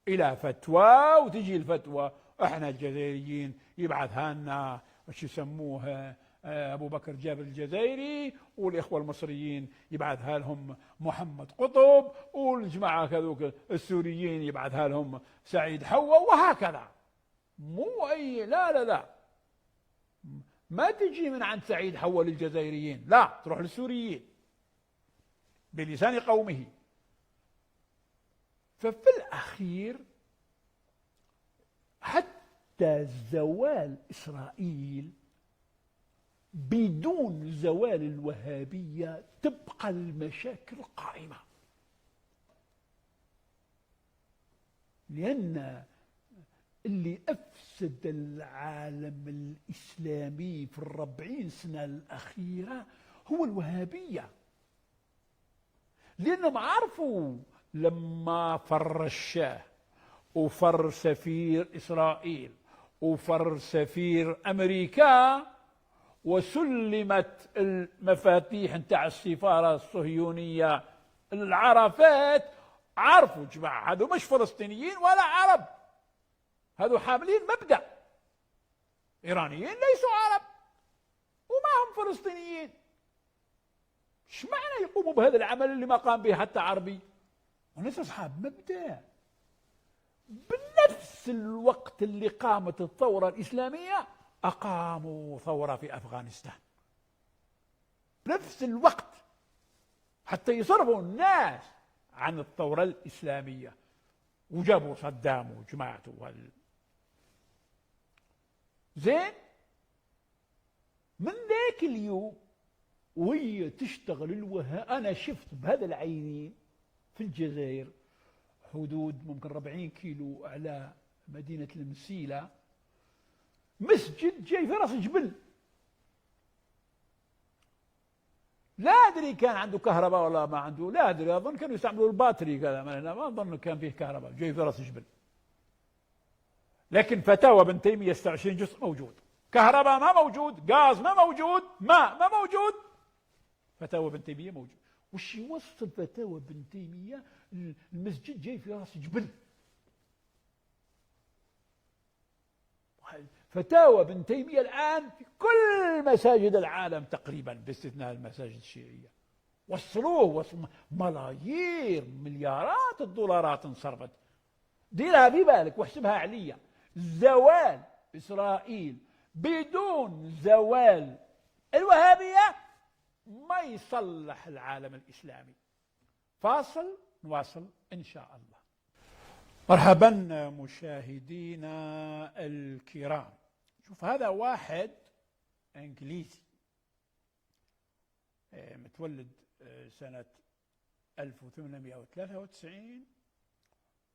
الى فتوى، وتجي الفتوى احنا الجزائريين يبعثها لنا وش يسموه ابو بكر جابر الجزائري، والاخوه المصريين يبعثها لهم محمد قطب، والجماعه كذوك السوريين يبعثها لهم سعيد حوا، وهكذا. مو اي لا لا لا، ما تجي من عند سعيد حوا للجزائريين، لا، تروح للسوريين بلسان قومه. ففي الأخير حتى زوال إسرائيل بدون زوال الوهابية تبقى المشاكل قائمة، لأن اللي أفسد العالم الإسلامي في 40 سنة الأخيرة هو الوهابية، لأنهم عرفوا لما فر الشاه وفر سفير إسرائيل وفر سفير أمريكا وسلمت المفاتيح نتاع السفارة الصهيونية العرفات، عرفوا جماعة هذو مش فلسطينيين ولا عرب، هذو حاملين مبدأ، إيرانيين ليسوا عرب وما هم فلسطينيين، ايش معنى يقوموا بهذا العمل اللي ما قام به حتى عربي؟ وناس أصحاب مبدأ. بنفس الوقت اللي قامت الثورة الإسلامية أقاموا ثورة في أفغانستان، بنفس الوقت، حتى يصرفوا الناس عن الثورة الإسلامية، وجابوا صدام وجماعته زين. من ذاك اليوم وهي تشتغل أنا شفت بهذا العينين في الجزائر حدود ممكن 40 كيلو على مدينة المسيلة مسجد جاي في راس جبل، لا أدري كان عنده كهرباء ولا ما عنده، لا أدري، أظن كانوا يستعملوا الباتري كذا، ما أظن كان فيه كهرباء، جاي في راس جبل. لكن فتاوى ابن تيمية 26 جزء موجود، كهرباء ما موجود، غاز ما موجود، ماء ما موجود، فتاوى ابن تيمية موجود. وش يوصل فتاوى ابن تيمية المسجد جاي في راس جبل؟ فتاوى ابن تيمية الآن في كل مساجد العالم تقريبا باستثناء المساجد الشيعية، وصلوه ملايير مليارات الدولارات انصرفت. ديرها في بالك واحسبها عليا، زوال إسرائيل بدون زوال الوهابية ما يصلح العالم الإسلامي. فاصل، نواصل إن شاء الله. مرحبا مشاهدينا الكرام. شوف، هذا واحد إنجليزي متولد سنة 1893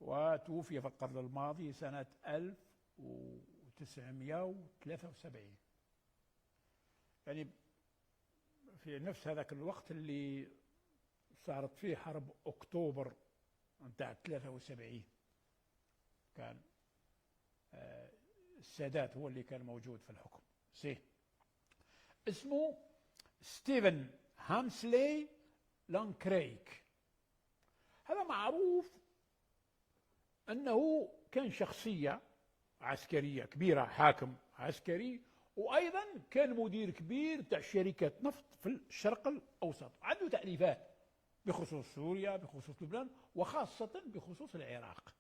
وتوفي في القرن الماضي سنة 1973، يعني في نفس هذاك الوقت اللي صارت فيه حرب أكتوبر نتاع 73، كان السادات هو اللي كان موجود في الحكم. اسمه ستيفن هامسلي لانكريك. هذا معروف أنه كان شخصية عسكرية كبيرة، حاكم عسكري، وأيضا كان مدير كبير تاع شركة نفط في الشرق الأوسط، عنده تأليفات بخصوص سوريا، بخصوص لبنان، وخاصة بخصوص العراق.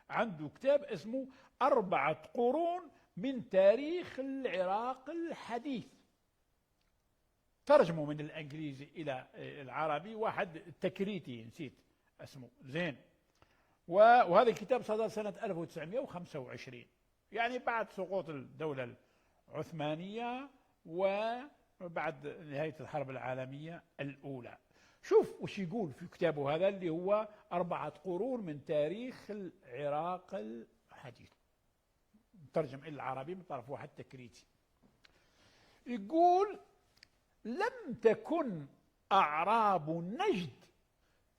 عنده كتاب اسمه 4 قرون من تاريخ العراق الحديث، ترجمه من الإنجليزي إلى العربي، واحد تكريتي نسيت اسمه، زين. وهذا الكتاب صدر سنة 1925، يعني بعد سقوط الدولة العثمانية وبعد نهاية الحرب العالمية الأولى. شوف وش يقول في كتابه هذا اللي هو 4 قرون من تاريخ العراق الحديث، مترجم إلى العربي من طرف واحد تكريتي. يقول: لم تكن أعراب نجد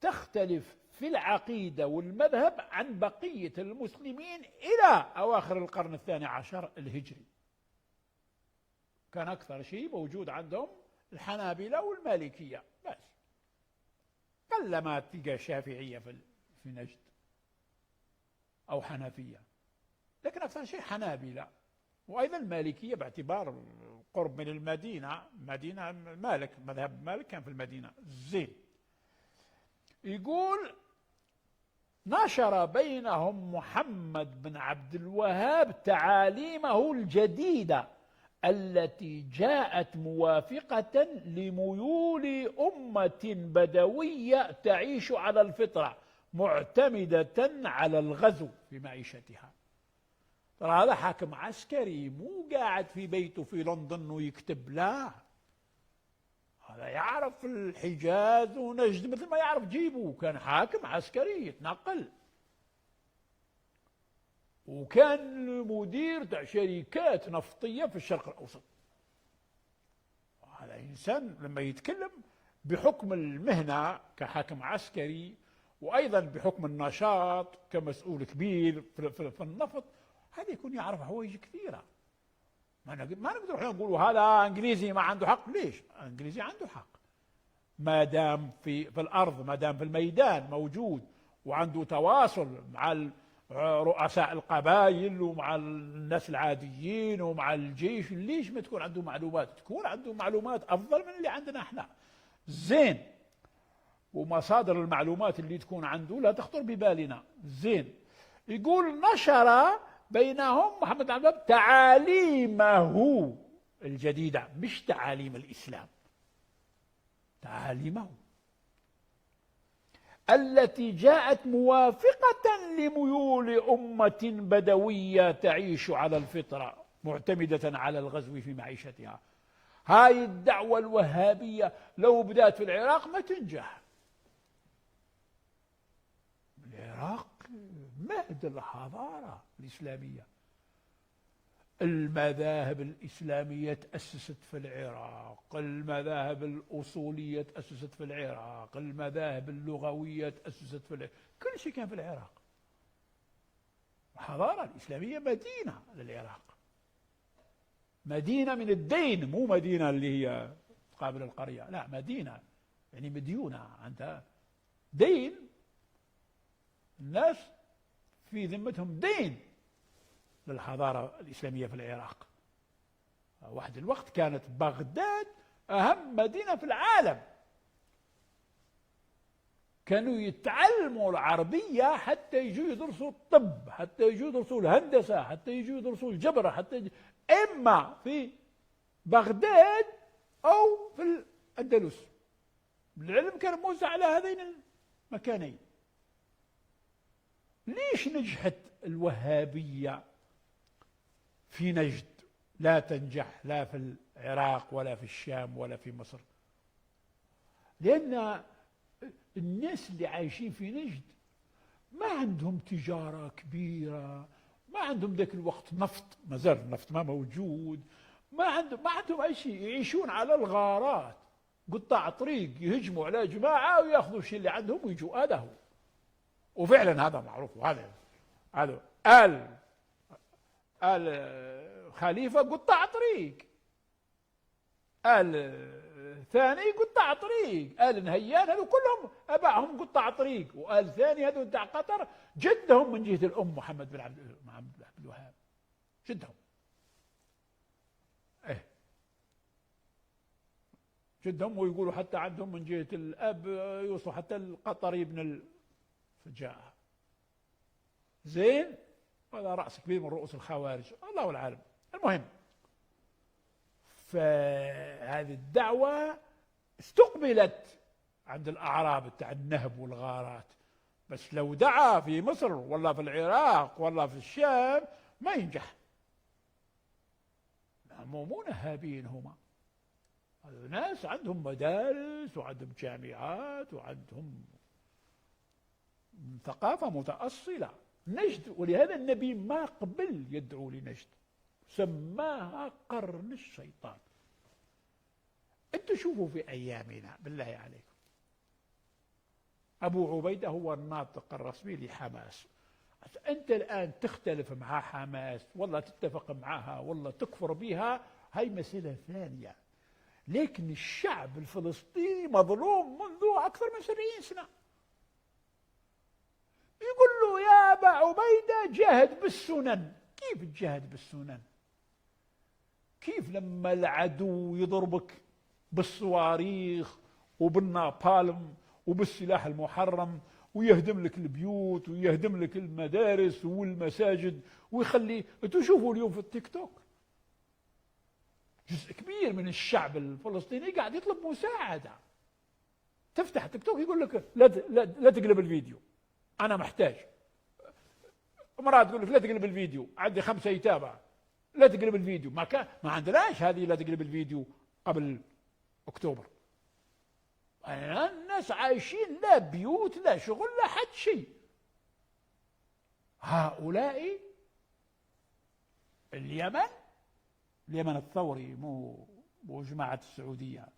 تختلف في العقيدة والمذهب عن بقية المسلمين إلى أواخر القرن 12 الهجري. كان أكثر شيء موجود عندهم الحنابلة والمالكية بس، قلما تلقى شافعية في نجد أو حنفية، لكن أكثر شيء حنابلة، وأيضا المالكية باعتبار قرب من المدينة، مدينة مالك، مذهب مالك كان في المدينة. زين. يقول: نشر بينهم محمد بن عبد الوهاب تعاليمه الجديدة التي جاءت موافقة لميول أمة بدوية تعيش على الفطرة معتمدة على الغزو في معيشتها. ترى هذا حاكم عسكري، مو قاعد في بيته في لندن ويكتب، لا، هذا يعرف الحجاز ونجد مثل ما يعرف جيبه. كان حاكم عسكري يتنقل، وكان مدير تاع شركات نفطية في الشرق الأوسط. هذا إنسان لما يتكلم بحكم المهنة كحاكم عسكري، وأيضا بحكم النشاط كمسؤول كبير في النفط، هذا يكون يعرف حوايج كثيرة. ما نقدر احنا نقول هذا انجليزي ما عنده حق. ليش؟ انجليزي عنده حق ما دام في الارض، ما دام في الميدان موجود وعنده تواصل مع رؤساء القبائل ومع الناس العاديين ومع الجيش. ليش ما تكون عنده معلومات؟ تكون عنده معلومات افضل من اللي عندنا احنا. زين. ومصادر المعلومات اللي تكون عنده لا تخطر ببالنا. زين. يقول: نشر بينهم محمد بن عبد الوهاب تعاليمه الجديدة، مش تعاليم الإسلام، تعاليمه التي جاءت موافقة لميول أمة بدوية تعيش على الفطرة معتمدة على الغزو في معيشتها. هاي الدعوة الوهابية لو بدأت في العراق ما تنجح. العراق مهد الحضارة الإسلامية، المذاهب الإسلامية تأسست في العراق، المذاهب الأصولية تأسست في العراق، المذاهب اللغوية تأسست في العراق، كل شيء كان في العراق. الحضارة الإسلامية مدينة للعراق، مدينة من الدين، مو مدينة اللي هي قابل القرية، لا، مدينة يعني مديونة، عندها دين، الناس في ذمتهم دين للحضارة الإسلامية في العراق. واحد الوقت كانت بغداد أهم مدينة في العالم، كانوا يتعلموا العربية حتى يجوا يدرسوا الطب، حتى يجوا يدرسوا الهندسة، حتى يجوا يدرسوا الجبر، حتى إما في بغداد أو في الأندلس. العلم كان موزع على هذين المكانين. ليش نجحت الوهابية في نجد لا تنجح لا في العراق ولا في الشام ولا في مصر؟ لأن الناس اللي عايشين في نجد ما عندهم تجارة كبيرة، ما عندهم ذاك الوقت نفط، ما زال النفط ما موجود، ما عندهم أي شيء، يعيشون على الغارات، قطاع طريق يهجموا على جماعة ويأخذوا الشيء اللي عندهم ويجوا. هذا هو، وفعلا هذا معروف. هذا خليفة قطاع طريق، ثاني قطاع طريق، آل نهيان هذو كلهم أباهم قطاع طريق، وآل ثاني هذو بتاع قطر جدهم من جهة الأم محمد بن عبد الوهاب، جدهم جدهم. ويقولوا حتى عندهم من جهة الأب يوصلوا حتى القطري بن الفجاء. زين. هذا رأس كبير من رؤوس الخوارج، الله العالم. المهم، فهذه الدعوة استقبلت عند الأعراب تاع النهب والغارات، بس لو دعا في مصر ولا في العراق ولا في الشام ما ينجح. مو نهابين هما، هذول ناس عندهم مدارس وعندهم جامعات وعندهم ثقافة متأصلة. نجد، ولهذا النبي ما قبل يدعو لنجد، سماها قرن الشيطان. انتم شوفوا في أيامنا بالله عليكم، أبو عبيدة هو الناطق الرسمي لحماس. أنت الآن تختلف مع حماس والله تتفق معها والله تكفر بها، هاي مسألة ثانية. لكن الشعب الفلسطيني مظلوم منذ أكثر من 70 سنة. يقول له يا أبا عبيدة جاهد بالسنن. كيف تجاهد بالسنن؟ كيف لما العدو يضربك بالصواريخ وبالنابالم وبالسلاح المحرم ويهدم لك البيوت ويهدم لك المدارس والمساجد ويخلي. تشوفوا اليوم في التيك توك جزء كبير من الشعب الفلسطيني قاعد يطلب مساعدة. تفتح التيك توك يقول لك لا تقلب الفيديو، أنا محتاج. مرات تقول لك لا تقلب الفيديو، عندي 5 يتابع. لا تقلب الفيديو. ما عندناش هذه لا تقلب الفيديو قبل أكتوبر. الناس عايشين لا بيوت لا شغل لا حد شيء. هؤلاء اليمن الثوري مو جماعة السعودية.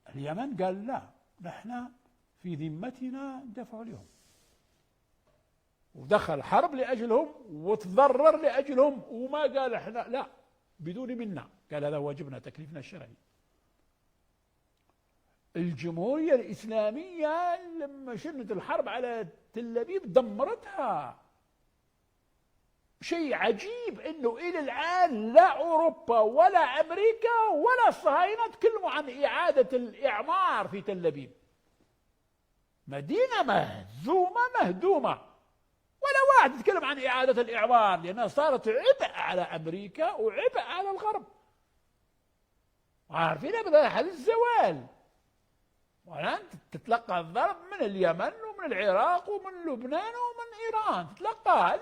اليمن قال لا، نحن في ذمتنا ندفع لهم، ودخل حرب لأجلهم وتضرر لأجلهم، وما قال احنا لا بدون منا، قال هذا واجبنا تكليفنا الشرعي. الجمهورية الإسلامية لما شنت الحرب على تل أبيب دمرتها. شيء عجيب انه الى الان لا اوروبا ولا امريكا ولا الصهاينه تكلموا عن اعاده الاعمار في تل ابيب. مدينه مهدومه، ولا واحد يتكلم عن اعاده الاعمار، لانها صارت عبء على امريكا وعبء على الغرب. عارفين ابدا حل الزوال. والآن تتلقى الضرب من اليمن ومن العراق ومن لبنان ومن إيران، تتلقى.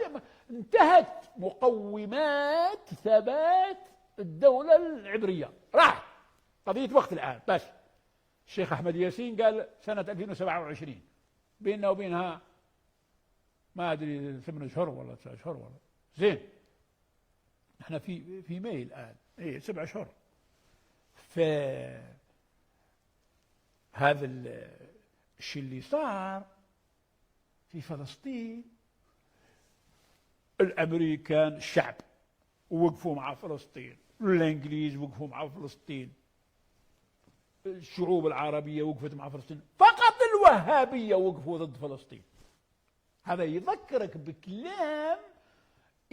انتهت مقومات ثبات الدولة العبرية، راح قضية وقت الآن. بس الشيخ أحمد ياسين قال سنة 2027، بيننا وبينها ما أدري 8 أشهر ولا 9 أشهر ولا زين. احنا في ماي الآن، 7 أشهر. هذا الشيء اللي صار في فلسطين، الامريكان الشعب وقفوا مع فلسطين، الانجليز وقفوا مع فلسطين، الشعوب العربيه وقفت مع فلسطين، فقط الوهابيه وقفوا ضد فلسطين. هذا يذكرك بكلام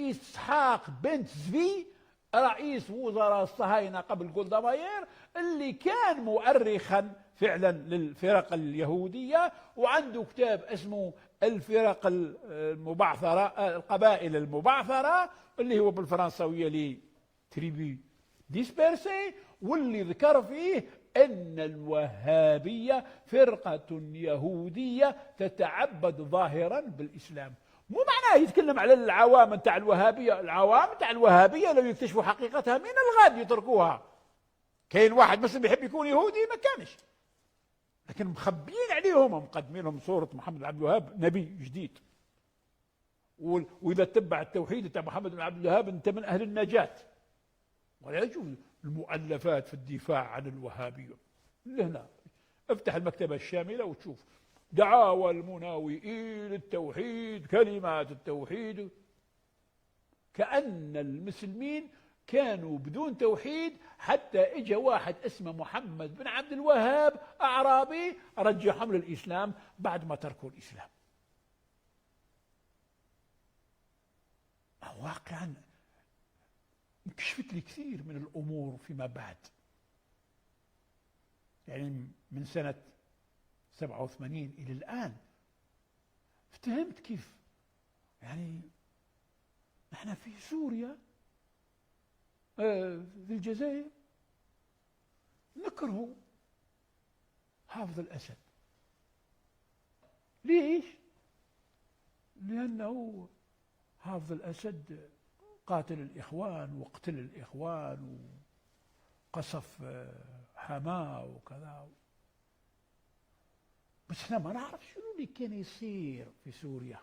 اسحاق بن زفي رئيس وزراء الصهاينة قبل جولدا ماير، اللي كان مؤرخا فعلا للفرق اليهودية، وعنده كتاب اسمه الفرق المبعثرة، القبائل المبعثرة، اللي هو بالفرنسوية لي تريبي ديسبيرسي، واللي ذكر فيه أن الوهابية فرقة يهودية تتعبد ظاهرا بالإسلام. مو معناه يتكلم على العوام تاع الوهابية. العوام تاع الوهابية لو يكتشفوا حقيقتها من الغد يتركوها. كاين واحد مسلم يحب يكون يهودي ما كانش، لكن مخبيين عليهم، مقدمين لهم صورة محمد بن عبد الوهاب نبي جديد، وإذا تبع التوحيد تاع محمد بن عبد الوهاب أنت من أهل النجاة. ولا يجوز المؤلفات في الدفاع عن الوهابية. هنا افتح المكتبة الشاملة وتشوف دعاوى المناوئين التوحيد، كلمات التوحيد، كأن المسلمين كانوا بدون توحيد، حتى اجى واحد اسمه محمد بن عبد الوهاب أعرابي رجعهم للإسلام بعد ما تركوا الإسلام. واقعا انكشفت لي كثير من الأمور فيما بعد، يعني من سنة 87 إلى الآن افتهمت كيف يعني نحن في سوريا، في الجزائر نكره حافظ الأسد. ليش؟ لأنه حافظ الأسد قاتل الإخوان واقتل الإخوان قصف حماه وكذا. بس احنا ما نعرف شنو اللي كان يصير في سوريا.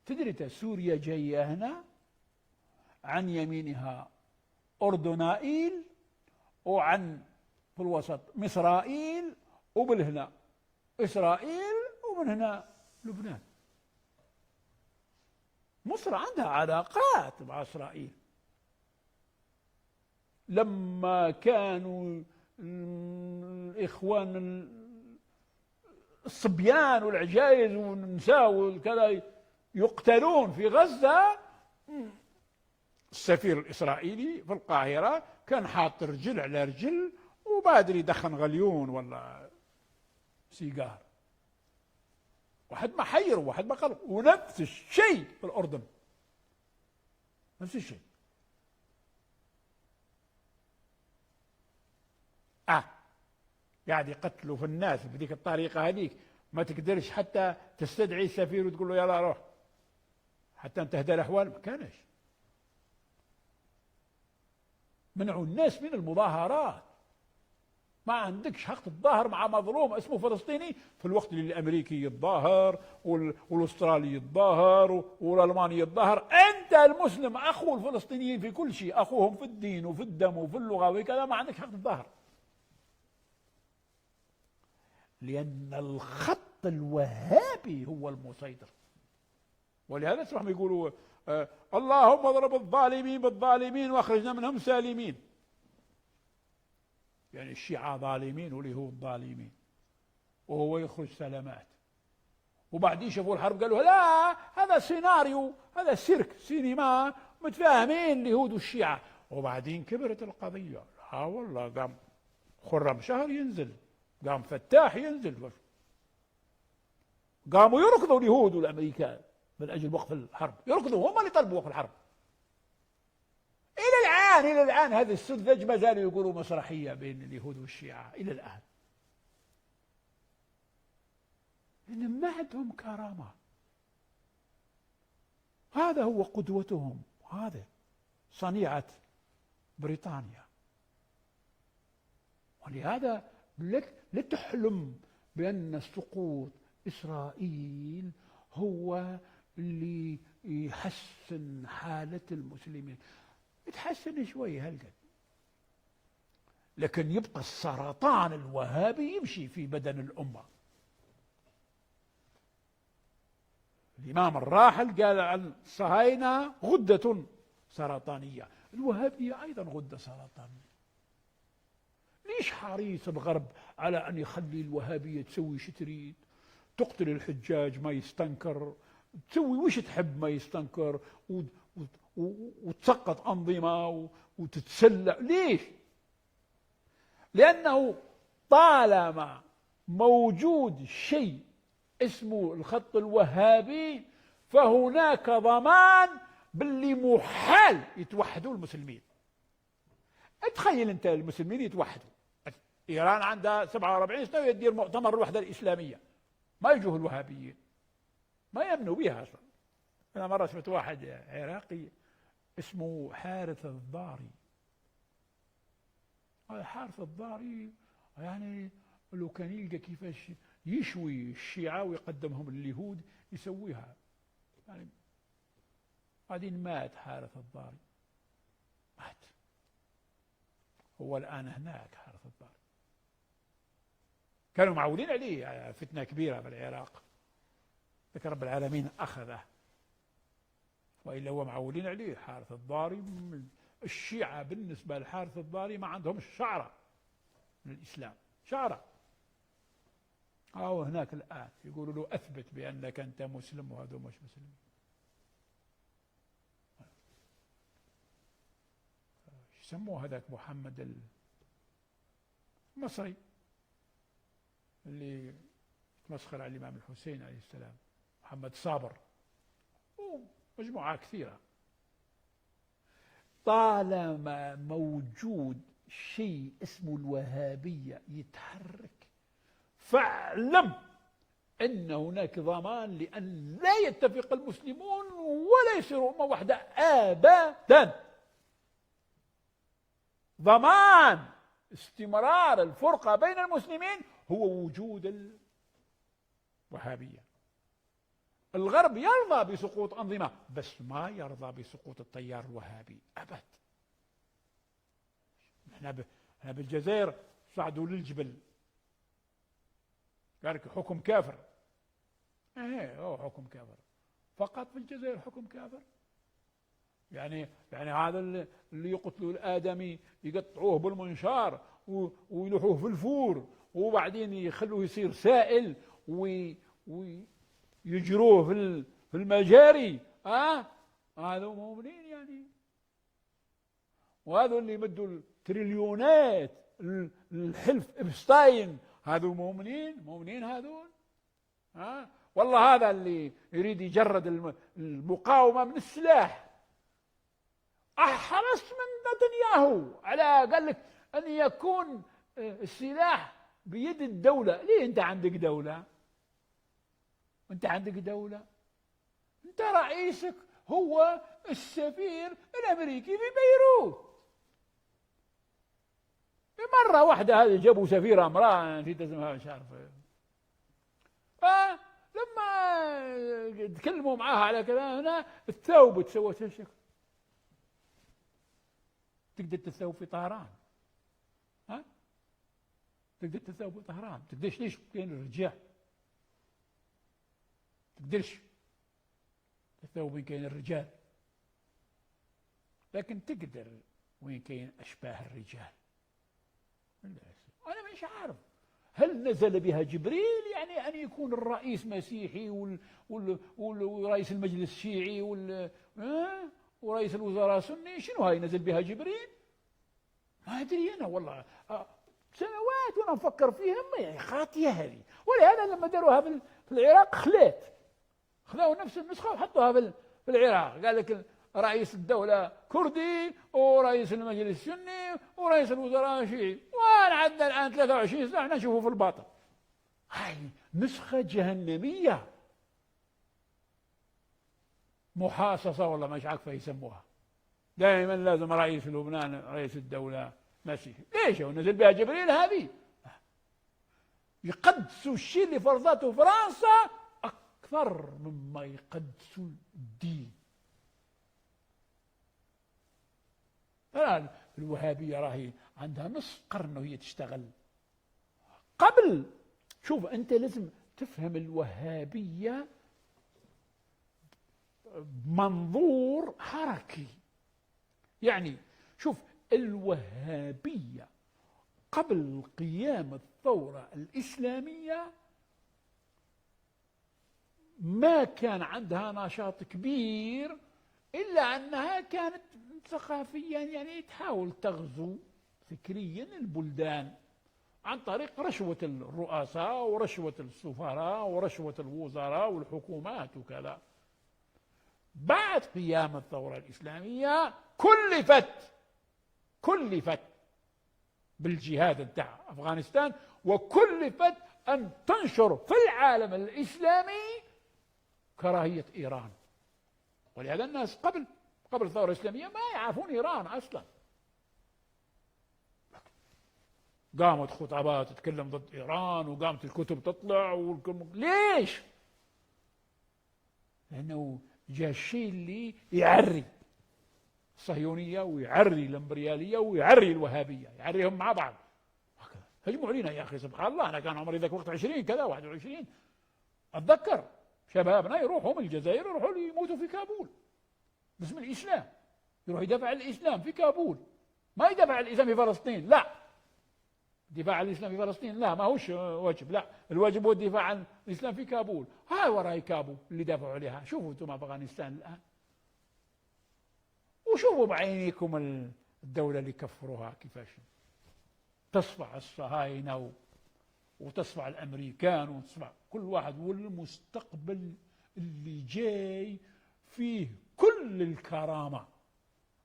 تدري انت سوريا جايه هنا عن يمينها اردنائيل، وعن في الوسط مصرائيل، ومن هنا اسرائيل، ومن هنا لبنان. مصر عندها علاقات مع اسرائيل. لما كانوا الإخوان الصبيان والعجائز والنساء والكذا يقتلون في غزة، السفير الإسرائيلي في القاهرة كان حاط رجل على رجل وبادر يدخن غليون ولا سيجار. واحد ما حير وواحد ما قلق. ونفس الشيء في الأردن، نفس الشيء. قاعد يقتلوا في الناس بذيك الطريقة هذيك، ما تقدرش حتى تستدعي السفير وتقول له يلا روح حتى انت تهدى الأحوال. ما كانش. منعوا الناس من المظاهرات. ما عندكش حق تتظاهر مع مظلوم اسمه فلسطيني في الوقت اللي الأمريكي يتظاهر والأسترالي يتظاهر والألماني يتظاهر. أنت المسلم أخو الفلسطينيين في كل شيء، أخوهم في الدين وفي الدم وفي اللغة وكذا، ما عندك حق تتظاهر. لأن الخط الوهابي هو المسيطر. ولهذا تسمعهم يقولوا اللهم اضرب الظالمين بالظالمين واخرجنا منهم سالمين. يعني الشيعة ظالمين واليهود ظالمين وهو يخرج سلامات. وبعدين شافوا الحرب قالوا لا هذا سيناريو، هذا سيرك سينما، متفاهمين اليهود والشيعة. وبعدين كبرت القضية. لا والله قام خرم شهر ينزل، قام فتاح ينزل، قاموا يركضوا اليهود والامريكان من اجل وقف الحرب. يركضوا، هم اللي طلبوا وقف الحرب. الى الان هذه السذج ما زالوا يقولوا مسرحيه بين اليهود والشيعه الى الان. لان ما عندهم كرامه. هذا هو قدوتهم، هذا صنيعه بريطانيا. ولهذا لا تحلم بأن سقوط إسرائيل هو اللي يحسن حالة المسلمين. يتحسن شوي هالقد، لكن يبقى السرطان الوهابي يمشي في بدن الأمة. الإمام الراحل قال عن الصهاينة غدة سرطانية، الوهابية أيضا غدة سرطانية. ليش حريص الغرب على أن يخلي الوهابية تسوي شو تريد؟ تقتل الحجاج ما يستنكر، تسوي وش تحب ما يستنكر، وتسقط أنظمة وتتسلع. ليش؟ لأنه طالما موجود شيء اسمه الخط الوهابي فهناك ضمان باللي محال يتوحدوا المسلمين. تخيل أنت المسلمين يتوحدوا. إيران عندها 47 سنة ويدير مؤتمر الوحدة الإسلامية، ما يجوه الوهابيين، ما يأمنوا بها أصلا. أنا مرة سمعت واحد عراقي اسمه حارث الضاري. هذا حارث الضاري يعني لو كان يلقى كيفاش يشوي الشيعة ويقدمهم لليهود يسويها. يعني بعدين مات حارث الضاري، مات. هو الآن هناك حارث الضاري. كانوا معولين عليه فتنة كبيرة في العراق، لكن رب العالمين أخذه، وإلا هو معولين عليه حارث الضاري. الشيعة بالنسبة لحارث الضاري ما عندهم شعرة من الإسلام، شعرة. أو هناك الآن يقولوا له أثبت بأنك أنت مسلم وهذا مش مسلم. يسموه هذاك محمد المصري اللي تمسخر على الإمام الحسين عليه السلام، محمد صابر، ومجموعة كثيرة. طالما موجود شيء اسمه الوهابية يتحرك، فاعلم أن هناك ضمان لأن لا يتفق المسلمون، ولا يصيروا أمة واحدة أبدا. ضمان استمرار الفرقة بين المسلمين هو وجود الوهابية. الغرب يرضى بسقوط أنظمة، بس ما يرضى بسقوط التيار الوهابي أبد. احنا بالجزائر صعدوا للجبل، قال لك حكم كافر. ايه هو حكم كافر فقط في الجزائر، حكم كافر. يعني هذا اللي يقتلوا الآدمي يقطعوه بالمنشار ويلوحوه في الفور وبعدين يخلوه يصير سائل ويجروه في المجاري، هذا مؤمنين يعني. وهذا اللي يمدوا التريليونات الحلف إبستاين، هذو مؤمنين هذول. والله هذا اللي يريد يجرد المقاومة من السلاح أحرص من نتنياهو على، قال لك أن يكون السلاح بيد الدولة. ليه أنت عندك دولة؟ أنت عندك دولة، أنت رئيسك هو السفير الأمريكي في بيروت. مرة واحدة هذه جابوا سفيرة امرأة نسيت اسمها مش عارف، فلما تكلموا معاها على كذا هنا الثوب سوت هالشكل. تقدر تثوب في طهران؟ تقدر تثوب في طهران؟ تقدرش. ليش؟ كاين الرجال تقدرش تثوب وين كاين الرجال، لكن تقدر وين كاين أشباه الرجال. أنا مش عارف هل نزل بها جبريل، يعني أن يكون الرئيس مسيحي ورئيس المجلس شيعي ورئيس الوزراء سني؟ شنو هاي نزل بها جبريل؟ ما أدري أنا والله، سنوات وأنا أفكر فيها، يعني خاطية هذه. ولهذا لما داروها في العراق خذوا نفس النسخة وحطوها في العراق. قال لك رئيس الدولة كردي ورئيس المجلس سني ورئيس الوزراء شيعي، وأنا عندنا الآن 23 سنة نشوفه في الباطل. هاي نسخة جهنمية محاصصة والله مش عارف يسموها. دائما لازم رئيس لبنان رئيس الدولة مسيحي. ليش؟ هو نزل بها جبريل هذه؟ يقدسوا الشيء اللي فرضته فرنسا أكثر مما يقدسوا الدين. الوهابية راهي عندها نصف قرن وهي تشتغل. قبل، شوف أنت لازم تفهم الوهابية بمنظور حركي. يعني شوف الوهابية قبل قيام الثورة الإسلامية ما كان عندها نشاط كبير، إلا أنها كانت ثقافيا يعني تحاول تغزو فكريا البلدان عن طريق رشوة الرؤساء ورشوة السفراء ورشوة الوزراء والحكومات وكذا. بعد قيام الثورة الإسلامية كلفت بالجهاد بتاع أفغانستان، وكلفت أن تنشر في العالم الإسلامي كراهية إيران. ولهذا الناس قبل الثورة الإسلامية ما يعرفون إيران أصلا. قامت خطابات تتكلم ضد إيران وقامت الكتب تطلع ليش؟ لأنه جاء الشيء اللي يعري الصهيونية ويعري الإمبريالية ويعري الوهابية، يعريهم مع بعض. هجموا علينا يا أخي سبحان الله. أنا كان عمري ذاك وقت 20 كذا 21. أتذكر شبابنا يروحوا من الجزائر يروحوا يموتوا في كابول باسم الإسلام، يروح يدافع عن الإسلام في كابول، ما يدافع عن الإسلام في فلسطين. لا، دفاع عن الإسلام في فلسطين لا، ما هوش واجب. لا، الواجب هو الدفاع عن الإسلام في كابول. هاي وراي كابول اللي دافعوا عليها. شوفوا انتم أفغانستان الآن، وشوفوا بعينيكم الدولة اللي كفروها كيفاش تصفع الصهاينة وتصفع الأمريكان وتصفع كل واحد، والمستقبل اللي جاي فيه كل الكرامة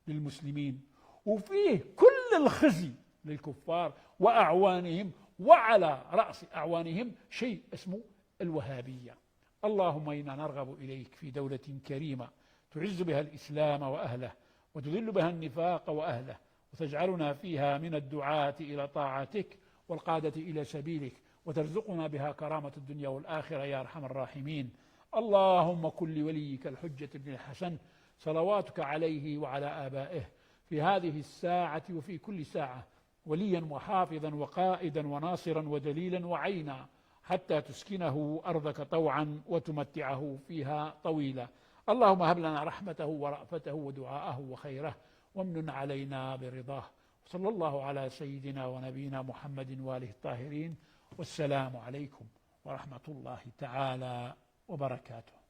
للمسلمين وفيه كل الخزي للكفار وأعوانهم، وعلى رأس أعوانهم شيء اسمه الوهابية. اللهم إنا نرغب إليك في دولة كريمة تعز بها الإسلام وأهله وتذل بها النفاق وأهله وتجعلنا فيها من الدعاة إلى طاعتك والقادة إلى سبيلك، وترزقنا بها كرامة الدنيا والآخرة يا أرحم الراحمين. اللهم كن لوليك الحجة بن الحسن صلواتك عليه وعلى آبائه في هذه الساعة وفي كل ساعة وليا وحافظا وقائدا وناصرا ودليلا وعينا، حتى تسكنه أرضك طوعا وتمتعه فيها طويلا. اللهم هب لنا رحمته ورأفته ودعاءه وخيره، وامنن علينا برضاه. صلى الله على سيدنا ونبينا محمد وآله الطاهرين، والسلام عليكم ورحمة الله تعالى وبركاته.